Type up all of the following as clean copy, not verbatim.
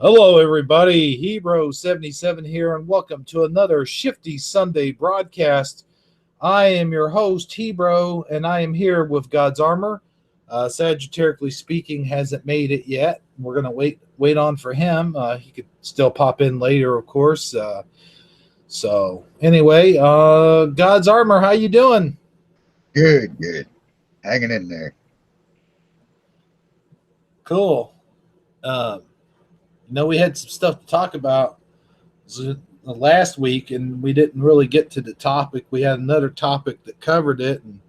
Hello, everybody. Hebrew77 here, and welcome to another Shifty Sunday broadcast. I am your host, Hebrew, and I am here with God's Armor. Sagitiriclyspeaking hasn't made it yet. We're going to wait on for him. He could still pop in later, of course. So anyway, God's Armor, how you doing? Good. Hanging in there. Cool. We had some stuff to talk about last week, and we didn't really get to the topic. We had another topic that covered it, and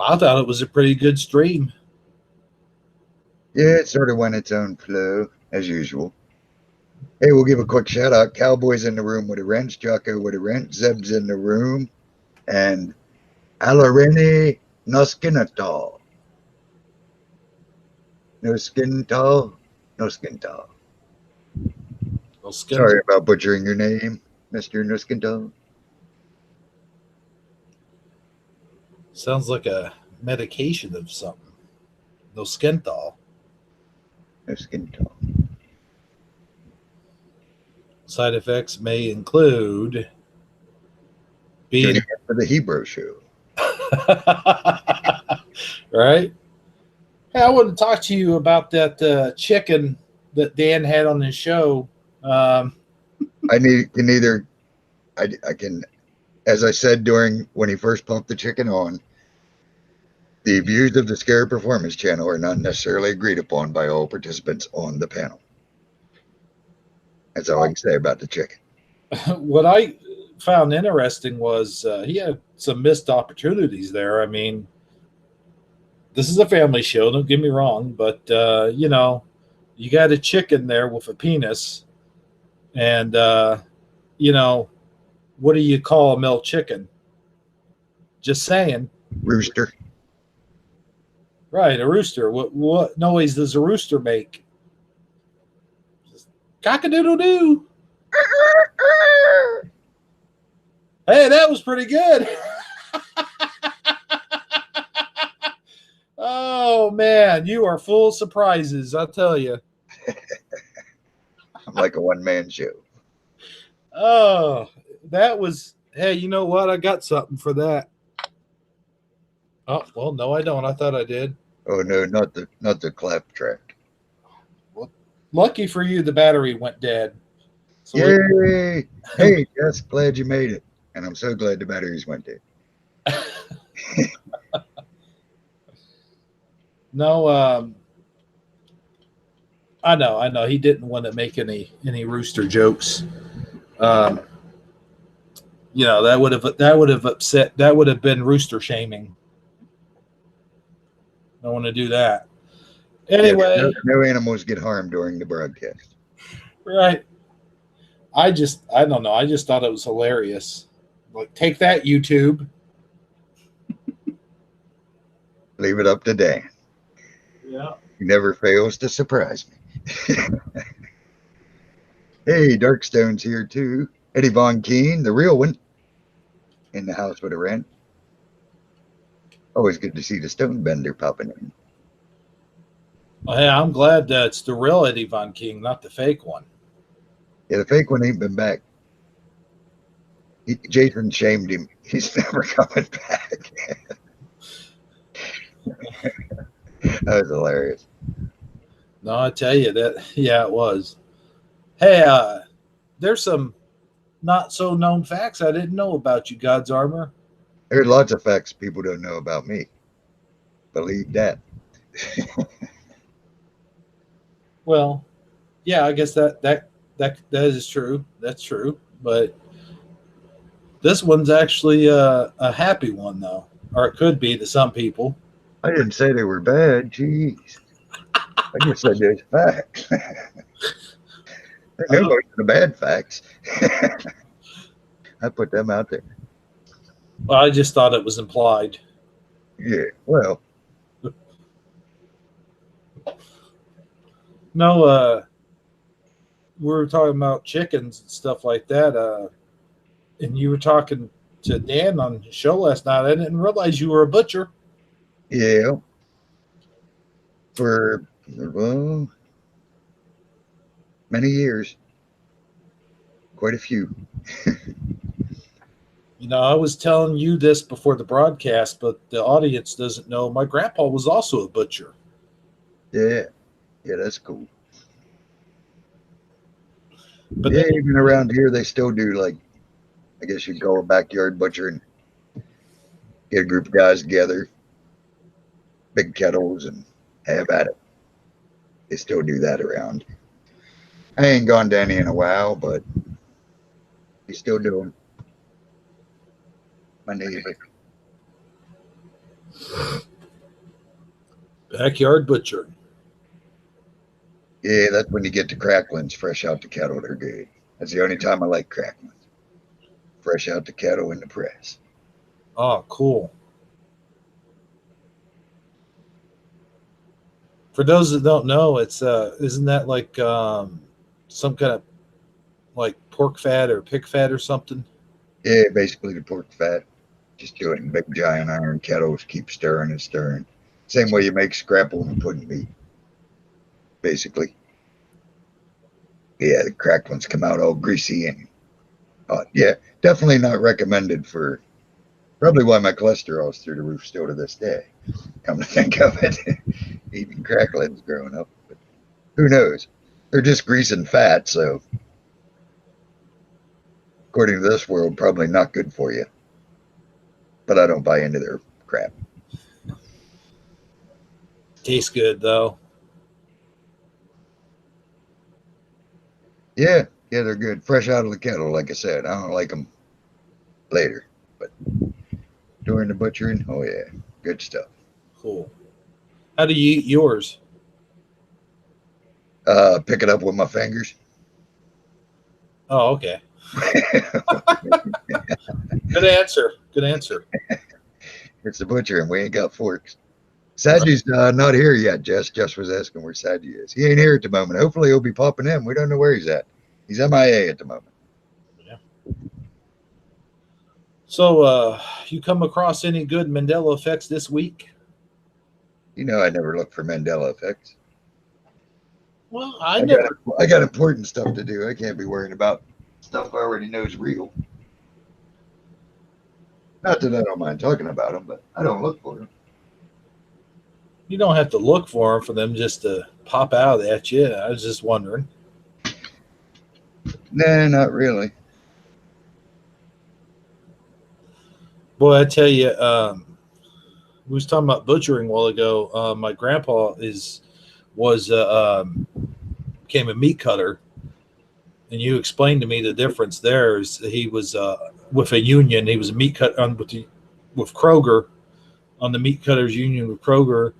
I thought it was a pretty good stream. Yeah, it sort of went its own flow, as usual. Hey, we'll give a quick shout out. Cowboys in the room with a wrench, Jocko with a wrench, Zeb's in the room, and Alarene Noskinatal. No skin tall. Sorry about butchering your name, Mr. Nuskintal. Sounds like a medication of something. Noskintal. Side effects may include being for the Hebrew show. Right? Hey, I want to talk to you about that chicken that Dan had on his show. I can, as I said when he first pumped the chicken on, the views of the Scare Performance channel are not necessarily agreed upon by all participants on the panel. That's all I can say about the chicken. What I found interesting was he had some missed opportunities there. I mean, this is a family show, don't get me wrong, but, you got a chicken there with a penis, and, what do you call a male chicken? Just saying. Rooster. Right, a rooster. What noise does a rooster make? Cock-a-doodle-doo. Hey, that was pretty good. Oh, man, you are full of surprises, I'll tell you. I'm like a one-man show. Oh, that was, hey, you know what? I got something for that. Oh, well, no, I don't. I thought I did. Oh, no, not the clap track. Well, lucky for you, the battery went dead. So yay! Hey, Jess, glad you made it. And I'm so glad the batteries went dead. No, I know. He didn't want to make any rooster jokes. That would have upset. That would have been rooster shaming. Don't want to do that. Anyway, yeah, no animals get harmed during the broadcast. Right. I don't know. I just thought it was hilarious. Like, take that, YouTube. Leave it up to Dan. Yeah. He never fails to surprise me. Hey, Darkstone's here too. Eddie Von Keen, the real one, in the house with a wrench. Always good to see the stone bender popping in. Well, hey, I'm glad that it's the real Eddie Von King, not the fake one. Yeah, the fake one ain't been back. Jason shamed him. He's never coming back. That was hilarious. No, I tell you that. Yeah, it was. Hey, there's some not so known facts I didn't know about you, God's Armor. There's lots of facts people don't know about me. Believe that. Well, yeah, I guess that is true. That's true. But this one's actually a happy one, though, or it could be to some people. I didn't say they were bad. Jeez. I just said there's facts. I know most of the bad facts. I put them out there. Well, I just thought it was implied. Yeah, well. No, we were talking about chickens and stuff like that. And you were talking to Dan on the show last night. I didn't realize you were a butcher. Yeah. Well, Many years. Quite a few. I was telling you this before the broadcast, but the audience doesn't know. My grandpa was also a butcher. Yeah. Yeah, that's cool. But Yeah, then, even around here, they still do, like, I guess you'd call a backyard butcher and get a group of guys together, big kettles, and have at it. They still do that around. I ain't gone to any in a while, but they still do them. My neighbor. backyard butcher. Yeah, that's when you get the cracklings fresh out the kettle. They're good. That's the only time I like cracklings. Fresh out the kettle in the press. Oh, cool. For those that don't know, it's isn't that like some kind of like pork fat or pig fat or something? Yeah, basically the pork fat. Just do it in big giant iron kettles. Keep stirring and stirring. Same way you make scrapple and pudding meat, basically. Yeah, the cracked ones come out all greasy and yeah, definitely not recommended for probably why my cholesterol's through the roof still to this day. Come to think of it, eating cracklings growing up, but who knows? They're just grease and fat, so according to this world, probably not good for you. But I don't buy into their crap. Tastes good though. Yeah, yeah, they're good, fresh out of the kettle. Like I said, I don't like them later, but during the butchering, oh yeah, good stuff. Cool. How do you eat yours? Pick it up with my fingers. Oh, okay. Good answer. Good answer. It's the butcher, and we ain't got forks. Saji's not here yet, Jess. Jess was asking where Saji is. He ain't here at the moment. Hopefully he'll be popping in. We don't know where he's at. He's MIA at the moment. Yeah. So, you come across any good Mandela effects this week? You know I never look for Mandela effects. Well, I got important stuff to do. I can't be worrying about stuff I already know is real. Not that I don't mind talking about them, but I don't look for them. You don't have to look for them just to pop out at you. I was just wondering. Nah, not really. Boy, I tell you, we was talking about butchering a while ago. My grandpa was became a meat cutter, and you explained to me the difference there. Is he was with a union. He was a meat cut on with Kroger on the meat cutters union with Kroger.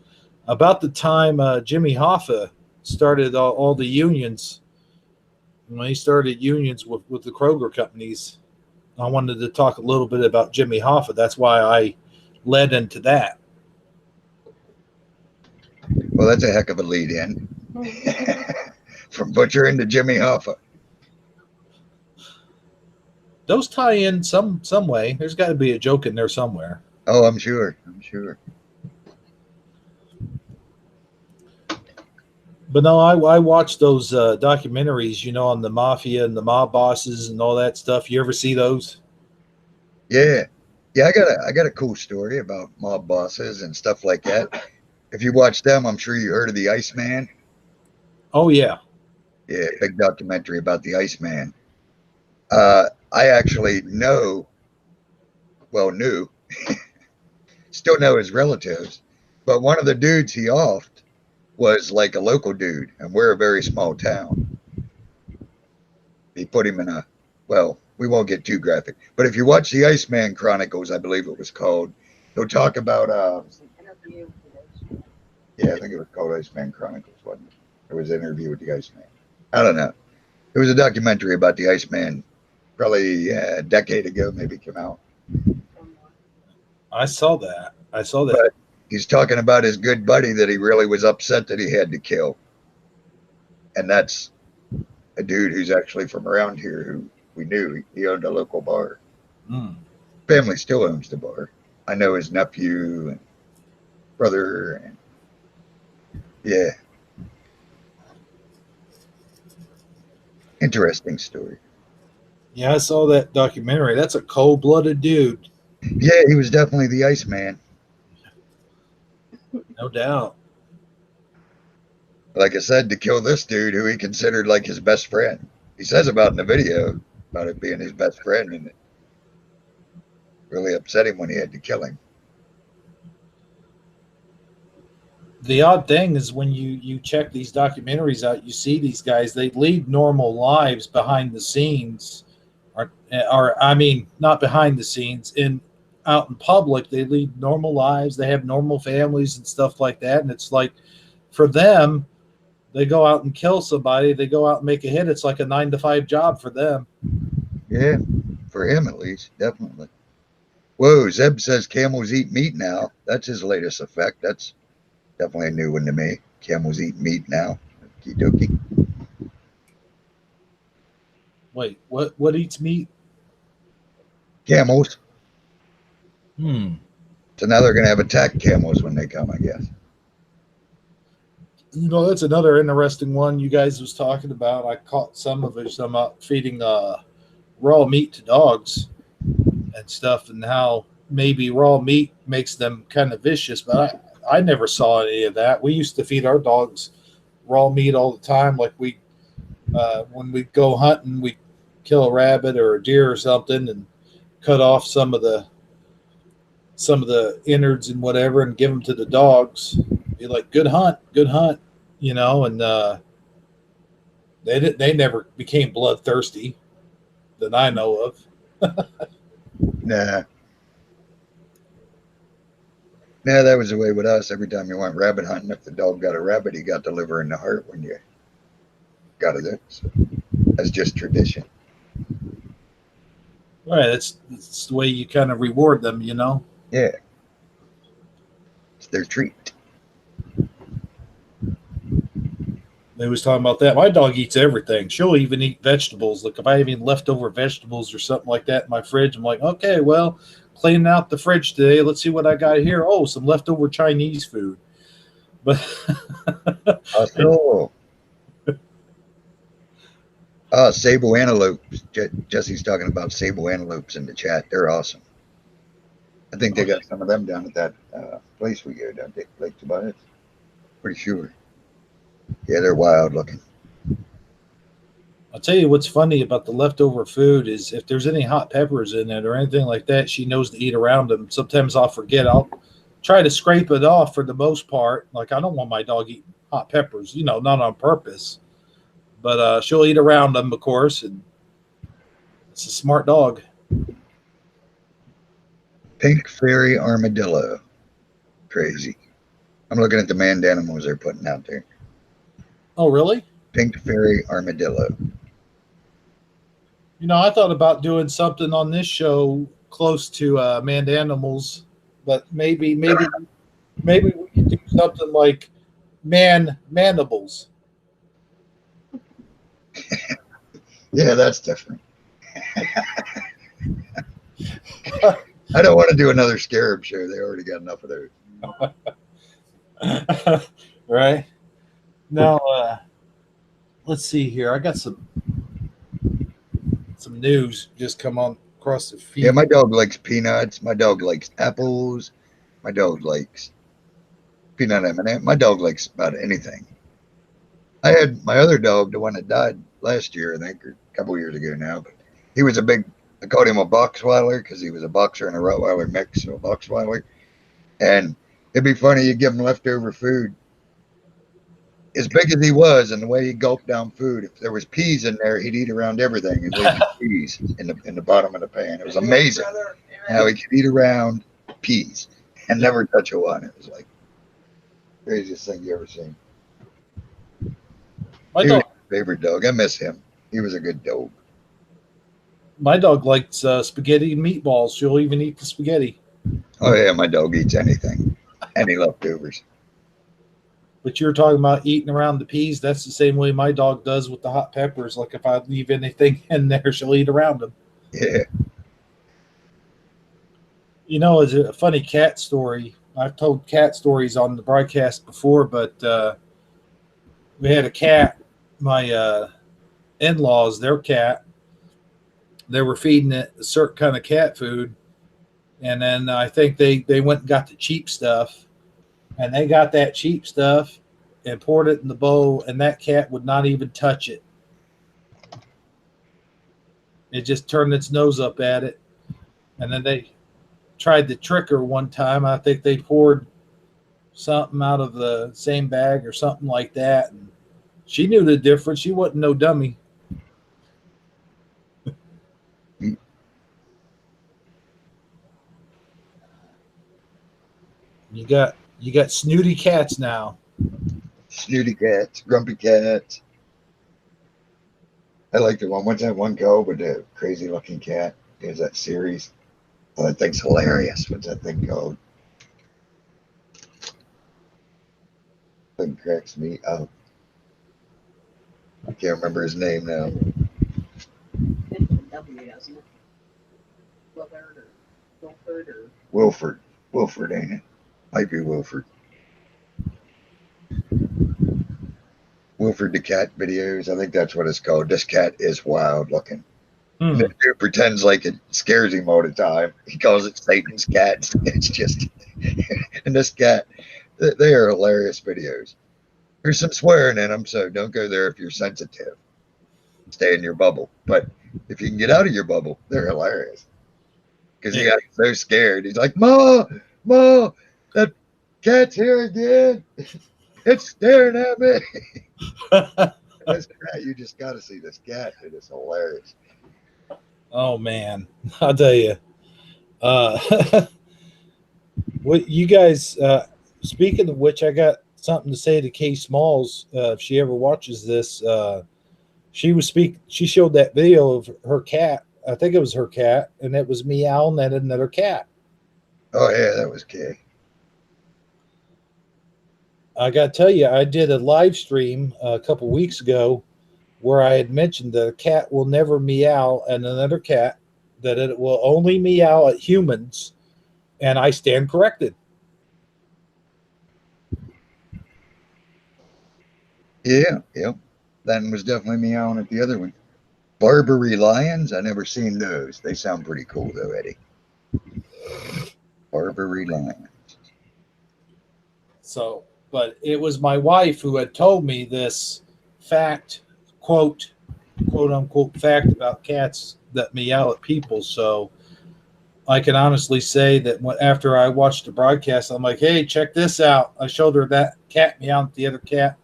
About the time Jimmy Hoffa started all the unions, when he started unions with the Kroger companies, I wanted to talk a little bit about Jimmy Hoffa. That's why I led into that. Well, that's a heck of a lead in. From butchering to Jimmy Hoffa. Those tie in some way. There's got to be a joke in there somewhere. Oh, I'm sure. I'm sure. But no, I watch those documentaries, on the mafia and the mob bosses and all that stuff. You ever see those? Yeah. Yeah, I got a cool story about mob bosses and stuff like that. If you watch them, I'm sure you heard of the Iceman. Oh yeah. Yeah, big documentary about the Iceman. I actually knew, still know his relatives, but one of the dudes he offed was like a local dude, and we're a very small town. He put him in we won't get too graphic, but if you watch the Iceman Chronicles, I believe it was called, he'll talk about, yeah, I think it was called Iceman Chronicles, wasn't it? It was an interview with the Iceman. I don't know. It was a documentary about the Iceman, probably a decade ago, maybe came out. I saw that. But he's talking about his good buddy that he really was upset that he had to kill. And that's a dude who's actually from around here who we knew. He owned a local bar. Family still owns the bar. I know his nephew and brother. And yeah. Interesting story. Yeah, I saw that documentary. That's a cold-blooded dude. Yeah, he was definitely the Iceman. No doubt. Like I said, to kill this dude who he considered like his best friend. He says about in the video about it being his best friend, and it really upset him when he had to kill him. The odd thing is when you check these documentaries out, you see these guys, they lead normal lives behind the scenes, or I mean, not behind the scenes, out in public, they lead normal lives, they have normal families and stuff like that, and it's like for them, they go out and kill somebody, they go out and make a hit, it's like a 9 to 5 job for them. Yeah, for him at least, definitely. Whoa, Zeb says camels eat meat now. That's his latest effect. That's definitely a new one to me. Camels eat meat now. Okie dokie. Wait, what eats meat? Camels. So now they're going to have attack camels when they come, I guess. That's another interesting one you guys was talking about. I caught some of it, some feeding raw meat to dogs and stuff, and how maybe raw meat makes them kind of vicious, but I never saw any of that. We used to feed our dogs raw meat all the time. Like when we go hunting, we kill a rabbit or a deer or something and cut off some of the innards and whatever and give them to the dogs. Be like, good hunt, and they never became bloodthirsty that I know of. Nah, that was the way with us. Every time you went rabbit hunting, if the dog got a rabbit, he got the liver in the heart when you got it there. So that's just tradition. Right, it's the way you kind of reward them, Yeah, it's their treat. They was talking about that. My dog eats everything. She'll even eat vegetables. Like if I have any leftover vegetables or something like that in my fridge, I'm like, okay, well, cleaning out the fridge today. Let's see what I got here. Oh, some leftover Chinese food. But sable antelopes. Jesse's talking about sable antelopes in the chat. They're awesome. I think they got some of them down at that place we go down, Lake Tobias. Pretty sure. Yeah, they're wild looking. I'll tell you what's funny about the leftover food is if there's any hot peppers in it or anything like that, she knows to eat around them. Sometimes I'll forget. I'll try to scrape it off for the most part. Like I don't want my dog eating hot peppers, not on purpose. But she'll eat around them, of course, and it's a smart dog. Pink fairy armadillo. Crazy. I'm looking at the manned animals they're putting out there. Oh, really? Pink fairy armadillo. I thought about doing something on this show close to manned animals, but maybe we could do something like mandibles. Yeah, that's different. I don't want to do another scarab show. They already got enough of those. Right. Now, let's see here. I got some news just come on across the feed. Yeah, my dog likes peanuts. My dog likes apples. My dog likes peanut M&M. My dog likes about anything. I had my other dog, the one that died last year, I think, or a couple of years ago now, but he was I called him a Boxweiler because he was a boxer and a Rottweiler mix, so a Boxweiler. And it'd be funny, you give him leftover food. As big as he was and the way he gulped down food, if there was peas in there, he'd eat around everything and leave peas in the bottom of the pan. It was amazing how he could eat around peas and never touch a one. It was like the craziest thing you ever seen. My dog, favorite dog. I miss him. He was a good dog. My dog likes spaghetti and meatballs. She'll even eat the spaghetti. Oh yeah, my dog eats anything, any leftovers. But you're talking about eating around the peas. That's the same way my dog does with the hot peppers. Like if I leave anything in there, she'll eat around them. Yeah. It's a funny cat story. I've told cat stories on the broadcast before, but we had a cat. My in-laws their cat. They were feeding it a certain kind of cat food, and then I think they went and got the cheap stuff, and they got that cheap stuff and poured it in the bowl, and that cat would not even touch it. It just turned its nose up at it, and then they tried to trick her one time. I think they poured something out of the same bag or something like that, and she knew the difference. She wasn't no dummy. You got snooty cats now. Snooty cats, grumpy cats. I like the one. What's that one go with the crazy looking cat? There's that series. Oh, that thing's hilarious. What's that thing called? Thing cracks me up. I can't remember his name now. Wilford. Wilford, ain't it? Might be Wilford. Wilford the cat videos. I think that's what it's called. This cat is wild looking. And the dude pretends like it scares him all the time. He calls it Satan's cat. It's just, and this cat, they are hilarious videos. There's some swearing in them, so don't go there if you're sensitive. Stay in your bubble. But if you can get out of your bubble, they're hilarious. Because he got so scared. He's like, Ma, that cat's here again. It's staring at me. This cat, you just got to see this cat. It is hilarious. Oh man, I'll tell you. What you guys? Speaking of which, I got something to say to Kay Smalls. If she ever watches this, she showed that video of her cat. I think it was her cat, and it was meowing at another cat. Oh yeah, that was Kay. I got to tell you, I did a live stream a couple weeks ago where I had mentioned that a cat will never meow at another cat, that it will only meow at humans, and I stand corrected. Yeah. That was definitely meowing at the other one. Barbary lions, I never seen those. They sound pretty cool though, Eddie. Barbary lions. So, but it was my wife who had told me this fact, quote unquote fact about cats that meow at people. So I can honestly say that after I watched the broadcast, I'm like, hey, check this out. I showed her that cat meowing at the other cat,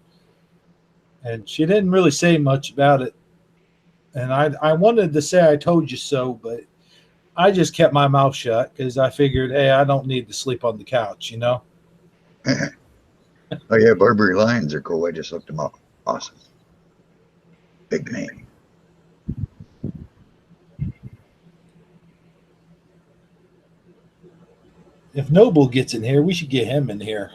and she didn't really say much about it. And I wanted to say I told you so, but I just kept my mouth shut because I figured, hey, I don't need to sleep on the couch, you know? Oh yeah, Barbary lions are cool. I just looked them up. Awesome. Big name. If Noble gets in here, we should get him in here.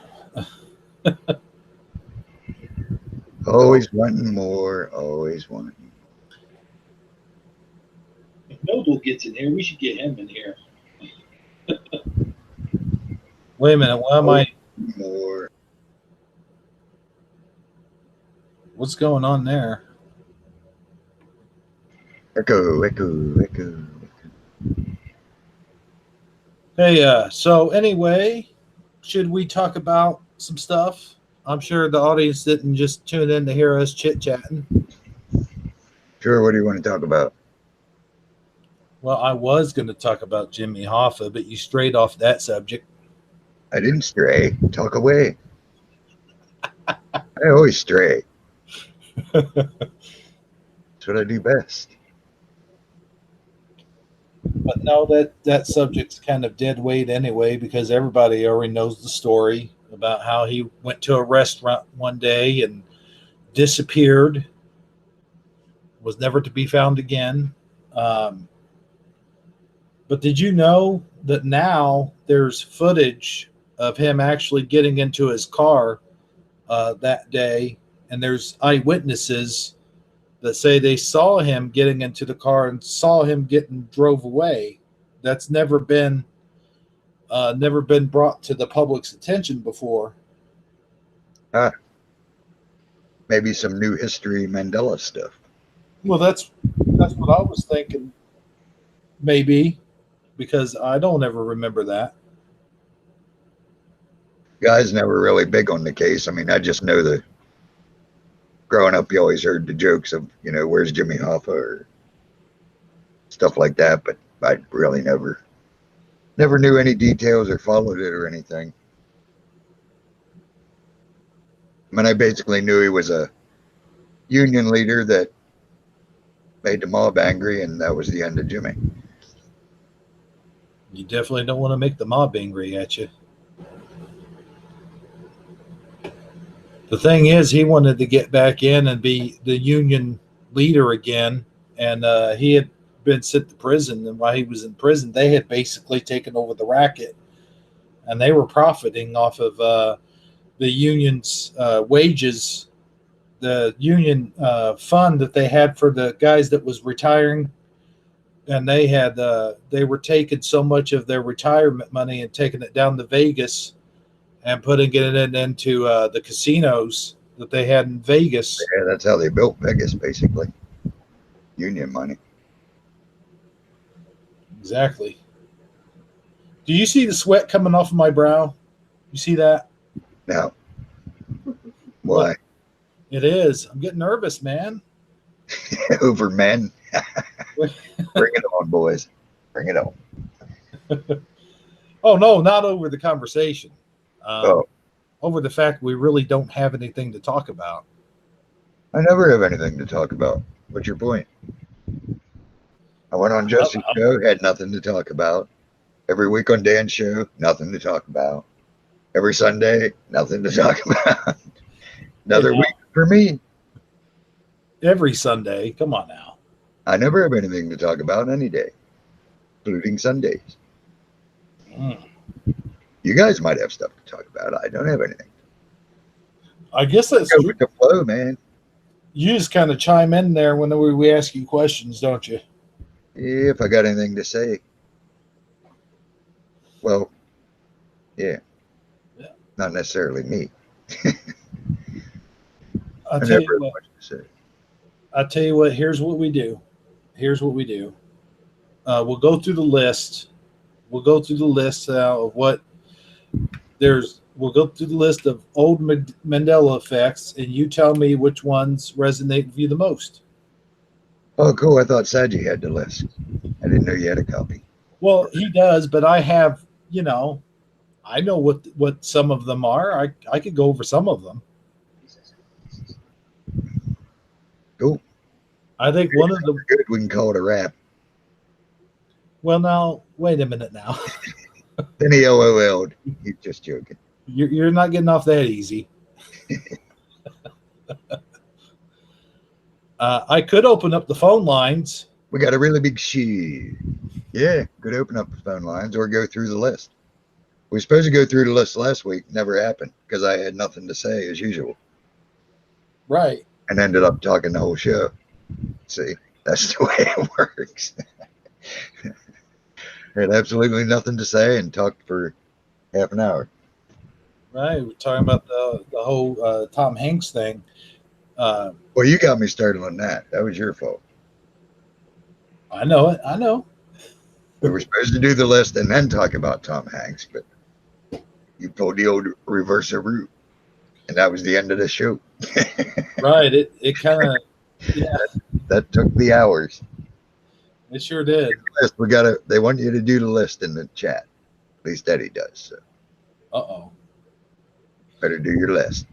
Always wanting more. Always wanting. If Noble gets in here, we should get him in here. Wait a minute. Why am I? More. What's going on there? Echo. Hey, so anyway, should we talk about some stuff? I'm sure the audience didn't just tune in to hear us chit-chatting. Sure, what do you want to talk about? Well, I was going to talk about Jimmy Hoffa, but you strayed off that subject. I didn't stray. Talk away. I always stray. That's what I do best. But no, that subject's kind of dead weight anyway, because everybody already knows the story about how he went to a restaurant one day and disappeared, was never to be found again. But did you know that now there's footage of him actually getting into his car that day, and there's eyewitnesses that say they saw him getting into the car and saw him getting drove away. That's never been brought to the public's attention before. Maybe some new history Mandela stuff. Well, that's what I was thinking. Maybe because I don't ever remember that. Guys never really big on the case. I mean, I just know that growing up, you always heard the jokes of, where's Jimmy Hoffa or stuff like that, but I really never knew any details or followed it or anything. I mean, I basically knew he was a union leader that made the mob angry, and that was the end of Jimmy. You definitely don't want to make the mob angry at you. The thing is, he wanted to get back in and be the union leader again, and he had been sent to prison. And while he was in prison, they had basically taken over the racket, and they were profiting off of the union's wages, the union fund that they had for the guys that was retiring. And they were taking so much of their retirement money and taking it down to Vegas and putting it into the casinos that they had in Vegas. Yeah, that's how they built Vegas, basically. Union money. Exactly. Do you see the sweat coming off of my brow? You see that? No. Why? It is. I'm getting nervous, man. Over men. Bring it on, boys. Bring it on. Oh, no, not over the conversation. Oh. Over the fact we really don't have anything to talk about. I never have anything to talk about. What's your point? I went on Jesse's show, had nothing to talk about. Every week on Dan's show, nothing to talk about. Every Sunday, nothing to talk about. Another week for me. Every Sunday. Come on now. I never have anything to talk about any day, including Sundays. You guys might have stuff to talk about. I don't have anything. I guess that's go with the flow, man. You just kind of chime in there whenever we ask you questions, don't you? If I got anything to say. Well, yeah. Not necessarily me. I'll tell you what, here's what we do. We'll go through the list. We'll go through the list now of what we'll go through the list of old Mandela effects, and you tell me which ones resonate with you the most. Oh, cool. I thought Saji had the list. I didn't know you had a copy. Well, he does, but I have, I know what some of them are. I could go over some of them. Cool. I think one of the good. We can call it a wrap. Well, now wait a minute. Now, then he LOL'd. He's just joking. You're not getting off that easy. I could open up the phone lines. We got a really big sheet. Yeah, could open up the phone lines or go through the list. We were supposed to go through the list last week. Never happened because I had nothing to say as usual. Right. And ended up talking the whole show. See, that's the way it works. Had absolutely nothing to say and talked for half an hour. Right. We're talking about the whole Tom Hanks thing. Well, you got me started on that. That was your fault. I know it. I know. We were supposed to do the list and then talk about Tom Hanks, but you pulled the old reverse route, and that was the end of the show. Right. It kind of, yeah. That took the hours. It sure did. List, they want you to do the list in the chat. At least Eddie does. So. Better do your list.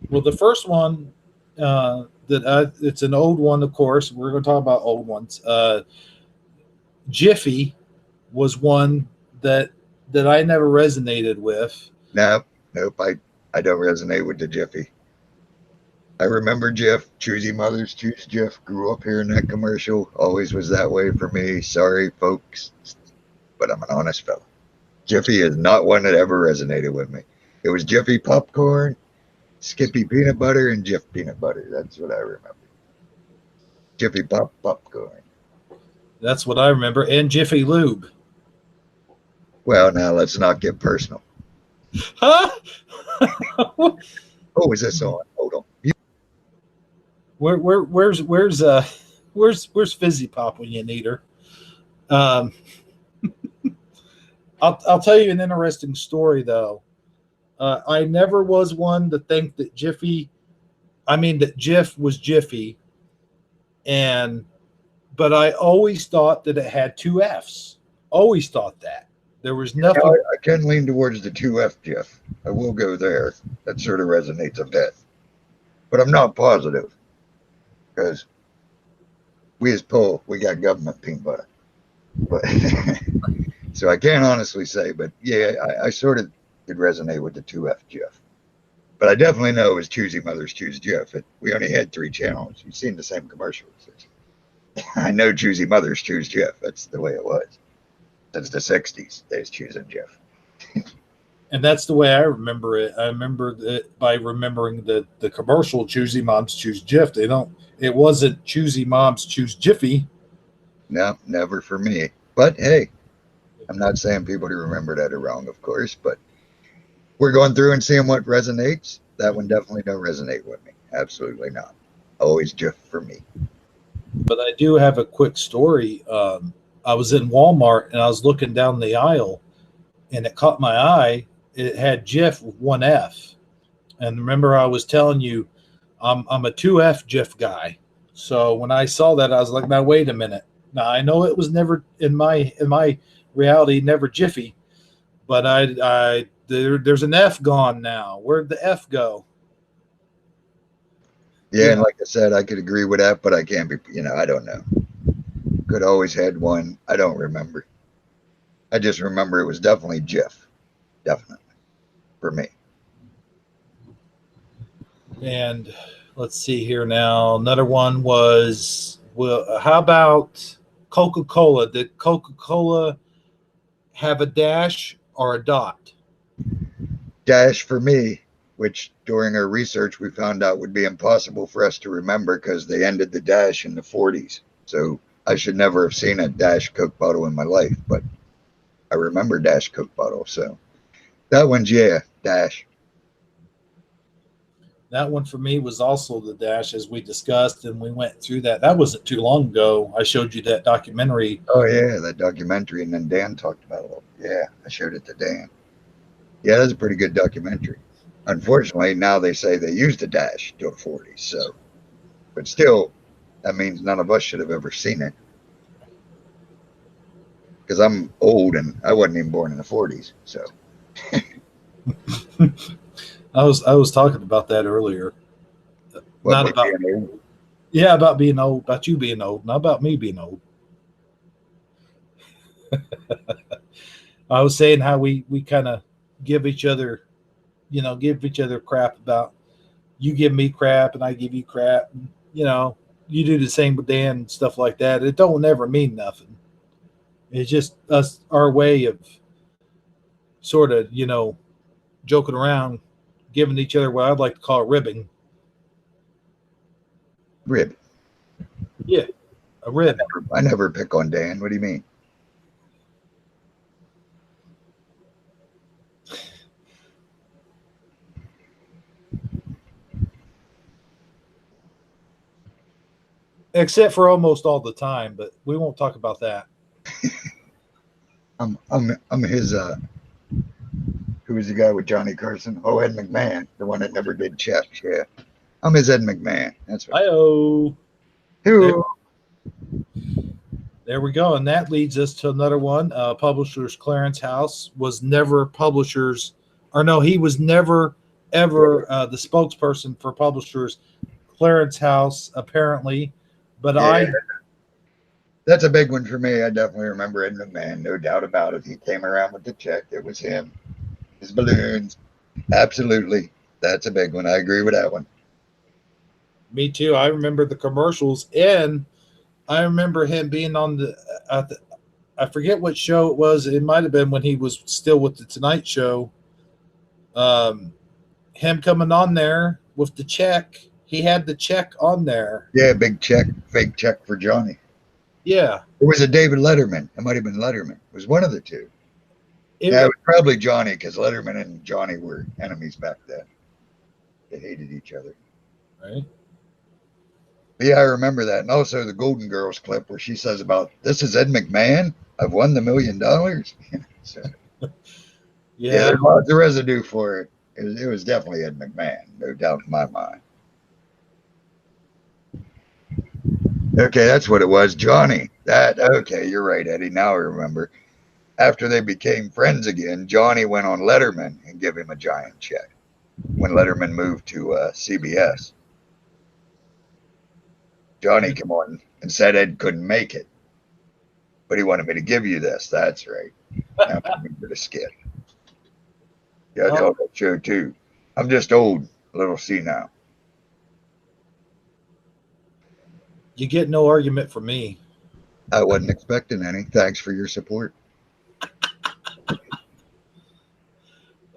Well, the first one it's an old one, of course. We're going to talk about old ones. Jiffy was one that I never resonated with. Nope. I don't resonate with the Jiffy. I remember Jeff, choosy mothers choose Jeff. Grew up here in that commercial. Always was that way for me. Sorry, folks, but I'm an honest fella. Jiffy is not one that ever resonated with me. It was Jiffy popcorn, Skippy peanut butter, and Jif peanut butter. That's what I remember. Jiffy popcorn. That's what I remember. And Jiffy Lube. Well, now let's not get personal. Huh? Oh, is this on? Hold on. Where's Fizzy Pop when you need her? Um, I'll tell you an interesting story though. I never was one to think that that Jif was Jiffy, but I always thought that it had two F's. Always thought that there was nothing. I can lean towards the 2F, Jeff. I will go there. That sort of resonates a bit. But I'm not positive because we as Poe, we got government peanut butter. But so I can't honestly say, but yeah, I sort of could resonate with the 2F, Jeff. But I definitely know it was Choosy Mothers Choose Jeff. We only had 3 channels. You've seen the same commercials. I know Choosy Mothers Choose Jeff. That's the way it was. Since the 60s, they was choosing Jeff. And that's the way I remember it. I remember it by remembering the commercial Choosy Moms Choose Jiff. It wasn't Choosy Moms Choose Jiffy. No, never for me. But hey, I'm not saying people who remember that are wrong, of course, but we're going through and seeing what resonates. That one definitely don't resonate with me. Absolutely not. Always Jeff for me. But I do have a quick story. I was in Walmart and I was looking down the aisle and it caught my eye. It had Jif with 1F. And remember I was telling you I'm a 2F Jif guy. So when I saw that, I was like, now wait a minute. Now I know it was never in my reality, never Jiffy, but there's an F gone now. Where'd the F go? Yeah, and like I said, I could agree with that, but I can't be, I don't know. Could always had one. I don't remember. I just remember it was definitely Jeff. Definitely. For me. And let's see here now. Another one was, well, how about Coca-Cola? Did Coca-Cola have a dash or a dot? Dash for me, which during our research we found out would be impossible for us to remember because they ended the dash in the 40s. So I should never have seen a Dash Coke bottle in my life, but I remember Dash Coke bottle. So that one's, yeah, Dash. That one for me was also the dash, as we discussed, and we went through that. That wasn't too long ago. I showed you that documentary. Oh, yeah, that documentary. And then Dan talked about it. Yeah, I showed it to Dan. Yeah, that's a pretty good documentary. Unfortunately, now they say they used a dash to a 40s. So, but still, that means none of us should have ever seen it. Because I'm old and I wasn't even born in the 40s. So, I was talking about that earlier. Not about about being old, about you being old, not about me being old. I was saying how we kind of give each other crap about, you give me crap and I give you crap. And, you do the same with Dan and stuff like that. It don't ever mean nothing. It's just our way of sort of, joking around, giving each other what I'd like to call ribbing. Rib. Yeah, a rib. I never pick on Dan. What do you mean? Except for almost all the time, but we won't talk about that. I'm his who was the guy with Johnny Carson? Oh, Ed McMahon, the one that never did checks. Yeah, I'm his Ed McMahon. That's right. Hi-oh. Who? There we go, and that leads us to another one. Publishers Clearance House was never publishers, or no, he was never ever the spokesperson for Publishers Clearance House, apparently. But yeah. That's a big one for me. I definitely remember Ed McMahon, no doubt about it. He came around with the check. It was him. His balloons. Absolutely. That's a big one. I agree with that one. Me too. I remember the commercials, and I remember him being on I forget what show it was. It might have been when he was still with the Tonight Show. Him coming on there with the check. He had the check on there. Yeah, big check, fake check for Johnny. Yeah. It was a David Letterman. It might have been Letterman. It was one of the two. It was probably Johnny, because Letterman and Johnny were enemies back then. They hated each other. Right. Yeah, I remember that. And also the Golden Girls clip where she says about, this is Ed McMahon. I've won the $1 million. So, yeah, Yeah. there's lots of residue for it. It was definitely Ed McMahon, no doubt in my mind. Okay, that's what it was. Johnny. Okay, you're right, Eddie. Now I remember. After they became friends again, Johnny went on Letterman and gave him a giant check when Letterman moved to CBS. Johnny came on and said Ed couldn't make it, but he wanted me to give you this. That's right. Now I remember the skit. Yeah, I Oh, told that show too. I'm just old, a little senile. you get no argument from me. I wasn't expecting any. Thanks for your support.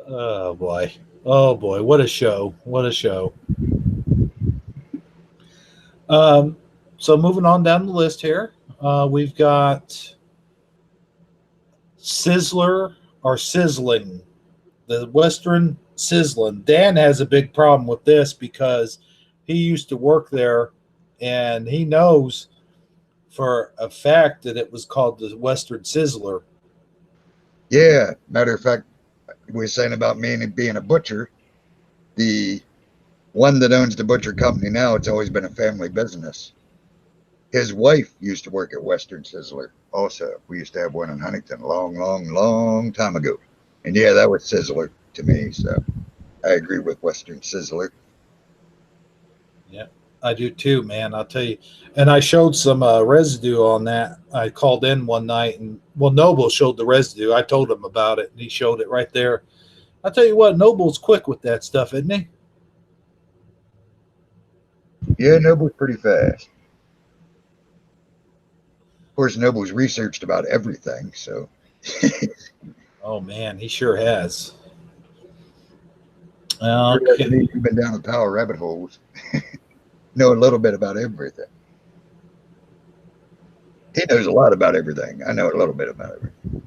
Oh boy. Oh boy. What a show. What a show. Um, so moving on down the list here, we've got Sizzler or Sizzling, the Western Sizzling. Dan has a big problem with this because he used to work there and he knows for a fact that it was called the Western Sizzler. Yeah, matter of fact, we were saying about me being a butcher. The one that owns the butcher company now, it's always been a family business. His wife used to work at Western Sizzler also. We used to have one in Huntington a long, long, long time ago. And yeah, that was Sizzler to me. So I agree with Western Sizzler. Yeah, I do too, man. I'll tell you. And I showed some residue on that. I called in one night and, well, Noble showed the residue. I told him about it and he showed it right there. I'll tell you what, Noble's quick with that stuff, isn't he? Yeah, Noble's pretty fast. Of course, Noble's researched about everything. So Oh, man, he sure has. sure doesn't Okay. need to been down the power rabbit holes. Know a little bit about everything. He knows a lot about everything. I know a little bit about everything.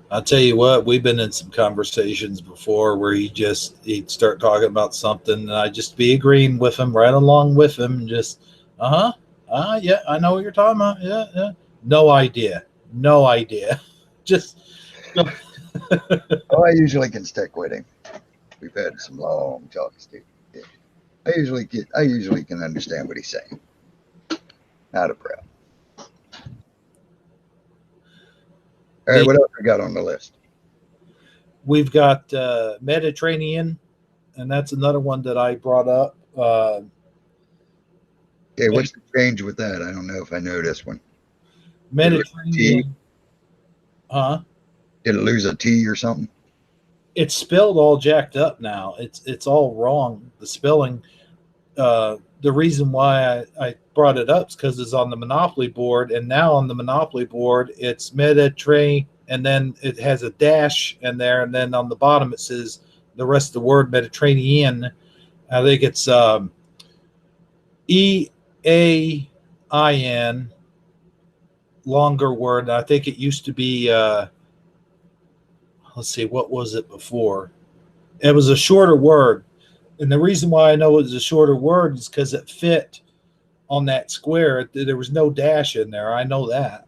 I'll tell you what, we've been in some conversations before where he'd start talking about something and I'd just be agreeing with him right along with him and just, yeah, I know what you're talking about. Yeah, yeah. No idea. No idea. Just, Oh, I usually can stick with him. We've had some long talks too. Yeah. I usually can understand what he's saying. Not a problem. All right, the, what else we got on the list? we've got Mediterranean, and that's another one that I brought up. Okay, what's the change with that? I don't know if I know this one. Did it lose a T? Mediterranean, huh? Did it lose a T or something? It's spelled all jacked up now. It's all wrong. The spelling. The reason why I brought it up is because it's on the Monopoly board, and now on the Monopoly board it's Mediterranean, and then it has a dash in there, and then on the bottom it says the rest of the word Mediterranean. I think it's EAIN, longer word. I think it used to be. Let's see, what was it before? It was a shorter word. And the reason why I know it was a shorter word is because it fit on that square. There was no dash in there. I know that.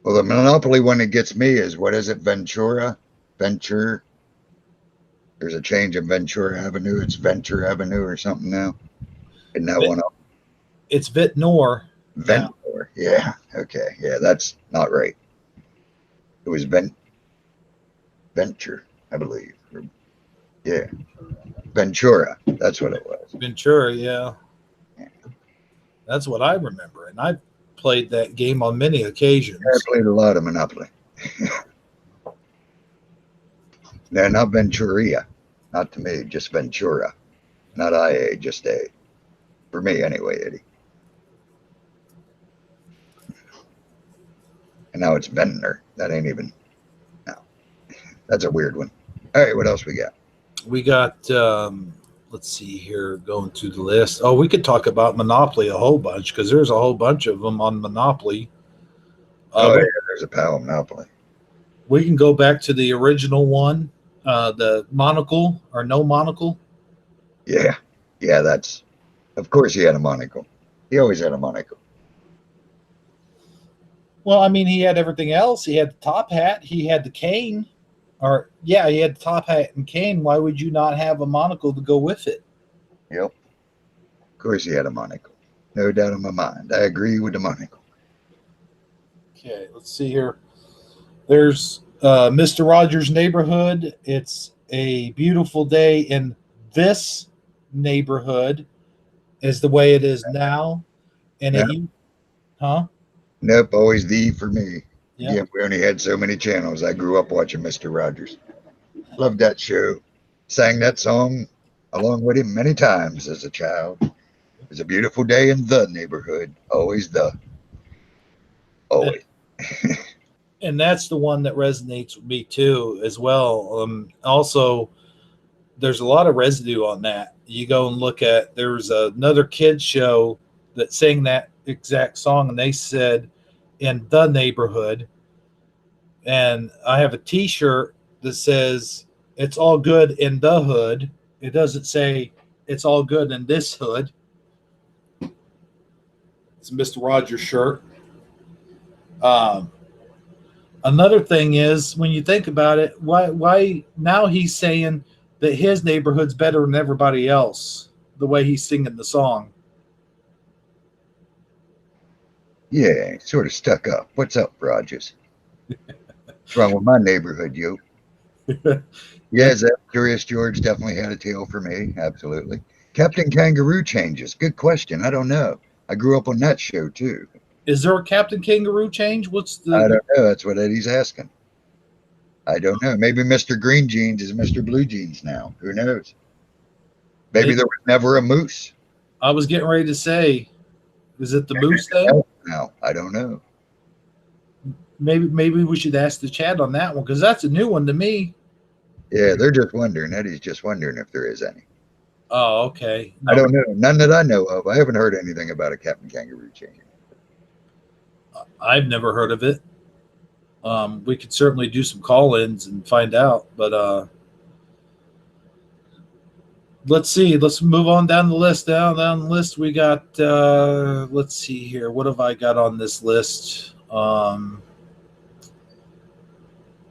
Well, the Monopoly one that gets me is, what is it, Ventura? Venture? There's a change in Ventura Avenue. It's Venture Avenue or something now. Isn't that one up? It's Vitnor now. Venture. Yeah. Okay. Yeah, that's not right. It was Venture, I believe. Yeah. Ventura. That's what it was. Ventura, yeah. That's what I remember. And I've played that game on many occasions. I played a lot of Monopoly. No, not Venturia. Not to me, just Ventura. Not IA, just A. For me, anyway, Eddie. And now it's Ventnor. That ain't even. No. That's a weird one. All right, what else we got? We got, let's see here, going through the list. Oh, we could talk about Monopoly a whole bunch because there's a whole bunch of them on Monopoly. Yeah, there's a PAL Monopoly. We can go back to the original one, the monocle or no monocle. Yeah. Yeah, that's, of course he had a monocle. He always had a monocle. Well, I mean, he had everything else. He had the top hat. He had the cane. Or, yeah, he had the top hat and cane. Why would you not have a monocle to go with it? Yep. Of course he had a monocle. No doubt in my mind. I agree with the monocle. Okay, let's see here. There's Mr. Rogers' Neighborhood. It's a beautiful day in this neighborhood, is the way it is now. And No, it, huh? nope, always the for me. Yeah. Again, we only had so many channels. I grew up watching Mr. Rogers. Loved that show. Sang that song along with him many times as a child. It was a beautiful day in the neighborhood. Always the. Always. And that's the one that resonates with me too, as well. Also, there's a lot of residue on that. You go and look at, there's another kids show that sang that exact song, and they said in the neighborhood. And I have a T-shirt that says it's all good in the hood. It doesn't say it's all good in this hood. It's a Mr. Rogers shirt. Another thing is, when you think about it, why now he's saying that his neighborhood's better than everybody else, the way he's singing the song. Yeah, sort of stuck up. What's up, Rogers? What's wrong with my neighborhood, yo? Yeah, Zeb, Curious George definitely had a tail for me. Absolutely. Captain Kangaroo changes. Good question. I don't know. I grew up on that show too. Is there a Captain Kangaroo change? What's I the? don't know. That's what Eddie's asking. I don't know. Maybe Mr. Green Jeans is Mr. Blue Jeans now. Who knows? Maybe there was never a moose. I was getting ready to say, is it the moose thing? Now I don't know. Maybe we should ask the chat on that one, because that's a new one to me. Yeah, they're just wondering. Eddie's just wondering if there is any. Oh, okay. No. I don't know. None that I know of. I haven't heard anything about a Captain Kangaroo change. I've never heard of it. We could certainly do some call-ins and find out, but let's see. Let's move on down the list. Down the list, we got. Let's see here. What have I got on this list?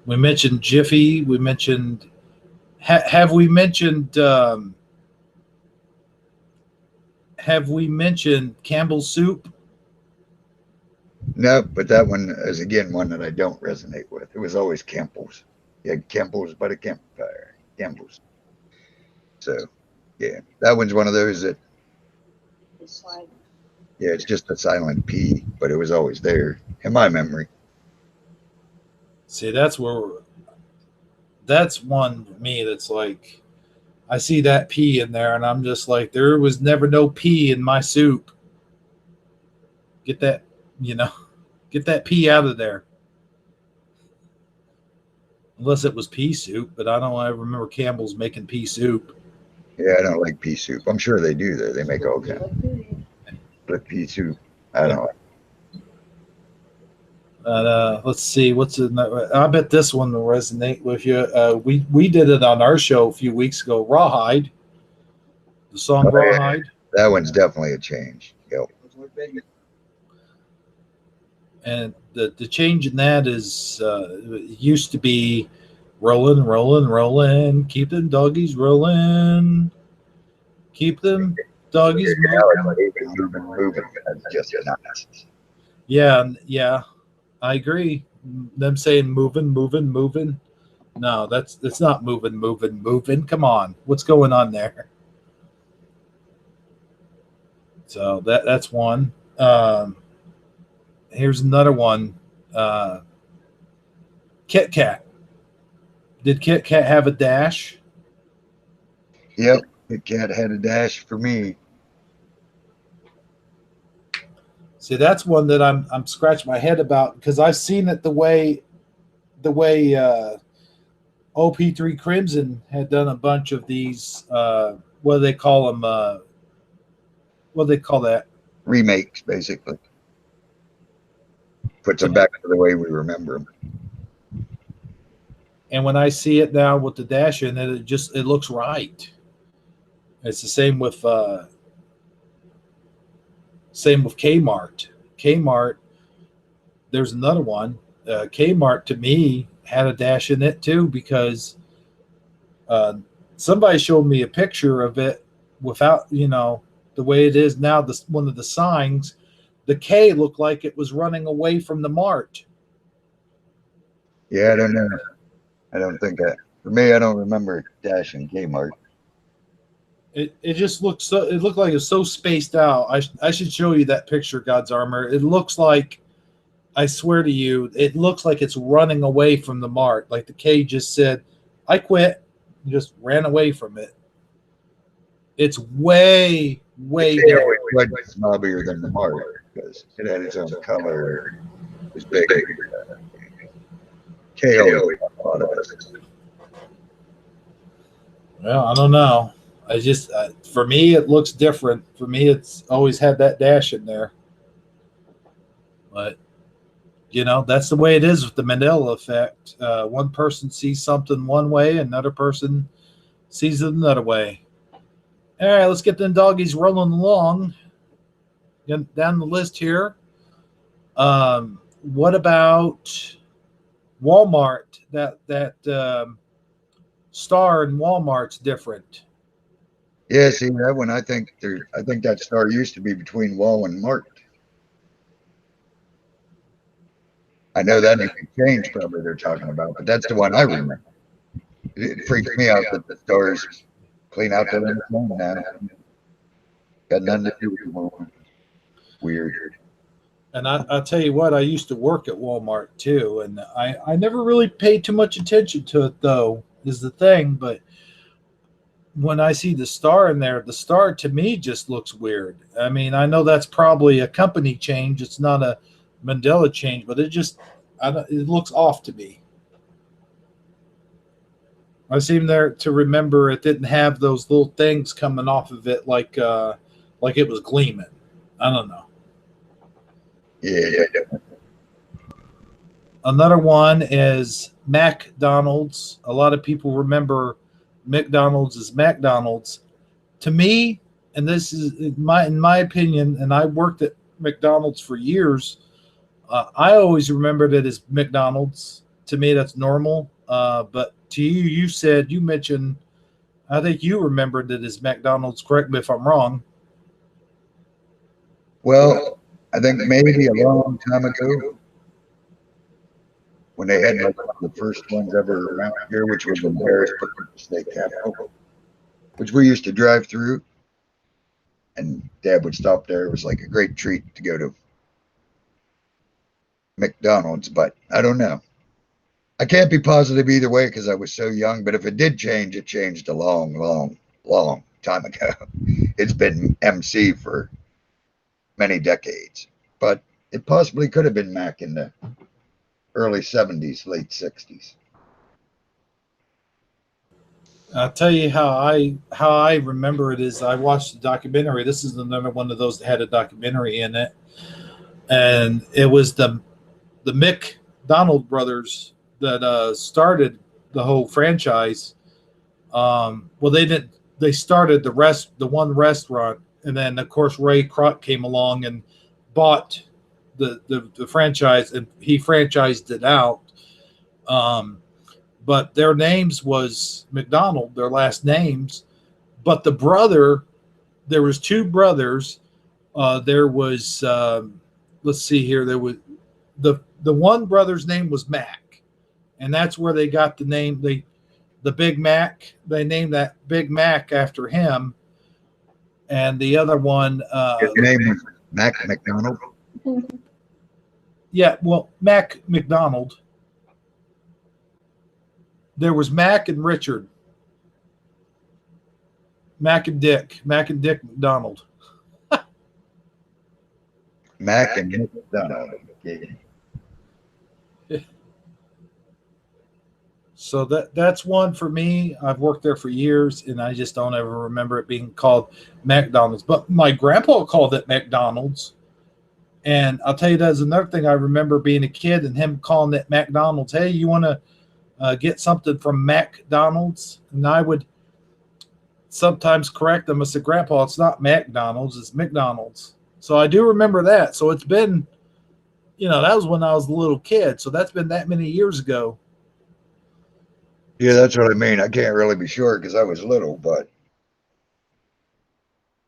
We mentioned Jiffy. We mentioned. Have we mentioned? Have we mentioned Campbell's soup? No, but that one is again one that I don't resonate with. It was always Campbell's. Yeah, Campbell's by the campfire. Campbell's. So, yeah, that one's one of those that. Yeah, it's just a silent P, but it was always there in my memory. See, that's one me that's like, I see that P in there, and I'm just like, there was never no P in my soup. Get that, get that P out of there. Unless it was pea soup, but I don't ever remember Campbell's making pea soup. Yeah, I don't like pea soup. I'm sure they do there. They make all kinds of split pea soup. I don't know. Let's see, what's in that? I bet this one will resonate with you. We did it on our show a few weeks ago. Rawhide, the song Rawhide. Yeah. That one's definitely a change. Yep. And the change in that is it used to be rolling, rolling, rolling, keep them doggies rolling, keep them doggies moving. That's just nice. Yeah. I agree. Them saying moving. No, that's not moving. Come on. What's going on there? So that's one. Here's another one. Kit Kat. Did Kit Kat have a dash? Yep. Kit Kat had a dash for me. See, that's one that I'm scratching my head about, because I've seen it the way OP3 Crimson had done a bunch of these. What do they call them? What do they call that? Remakes, basically. Puts them back to the way we remember them. And when I see it now with the dash in it, it looks right. It's the same with Kmart. Kmart, there's another one. Kmart to me had a dash in it too, because somebody showed me a picture of it without, the way it is now. One of the signs, the K looked like it was running away from the Mart. Yeah, I don't know. I don't think that. For me, I don't remember Dash and Kmart. It just looked it looked like it's so spaced out. I should show you that picture, God's Armor. It looks like, I swear to you, it looks like it's running away from the Mart. Like the K just said, I quit, and just ran away from it. It's way down. Much snobbier than the Mart because it had its own color. It was big. KO a lot of us. Well, I don't know. I just, for me, it looks different. For me, it's always had that dash in there. But, that's the way it is with the Mandela effect. One person sees something one way, another person sees it another way. All right, let's get them doggies rolling along. Get down the list here. What about Walmart? That star in Walmart's different. Yeah, see that one. I think that star used to be between Wall and Mart. I know that didn't change. Probably they're talking about, but that's the one I remember. It freaks me out that the stars clean out that phone now. Got nothing to do with the moment. Weird. And I'll tell you what, I used to work at Walmart too, and I never really paid too much attention to it, though, is the thing. But when I see the star in there, the star to me just looks weird. I mean, I know that's probably a company change. It's not a Mandela change, but it looks off to me. I seem there to remember it didn't have those little things coming off of it like it was gleaming. I don't know. Yeah. Another one is McDonald's. A lot of people remember McDonald's as McDonald's. To me, and this is in my opinion, and I worked at McDonald's for years, I always remembered it as McDonald's. To me, that's normal. But to you, you mentioned, I think you remembered it as McDonald's. Correct me if I'm wrong. Well, I think maybe a long time ago, when they had like one of the first ones ever around here, which was in Paris, State Capital, which we used to drive through, and Dad would stop there. It was like a great treat to go to McDonald's, but I don't know. I can't be positive either way because I was so young, but if it did change, it changed a long time ago. It's been MC for many decades, but it possibly could have been Mac in the early 70s, late 60s. I'll tell you how I remember it is I watched the documentary. This is another one of those that had a documentary in it, and it was the McDonald brothers that started the whole franchise. Well, they didn't. They started the one restaurant, and then of course Ray Kroc came along and bought the franchise, and he franchised it out. But their names was McDonald, their last names. But the brother, there was two brothers. There was let's see here. There was the one brother's name was Mac, and that's where they got the name. The Big Mac. They named that Big Mac after him. And the other one, his name was Mac McDonald. Yeah, well, Mac McDonald. There was Mac and Richard. Mac and Dick McDonald. Mac and McDonald. So that's one for me. I've worked there for years, and I just don't ever remember it being called McDonald's. But my grandpa called it McDonald's. And I'll tell you, that's another thing I remember being a kid and him calling it McDonald's. Hey, you want to get something from McDonald's? And I would sometimes correct them. I said, Grandpa, it's not McDonald's, it's McDonald's. So I do remember that. So it's been, that was when I was a little kid. So that's been that many years ago. Yeah, that's what I mean. I can't really be sure because I was little, but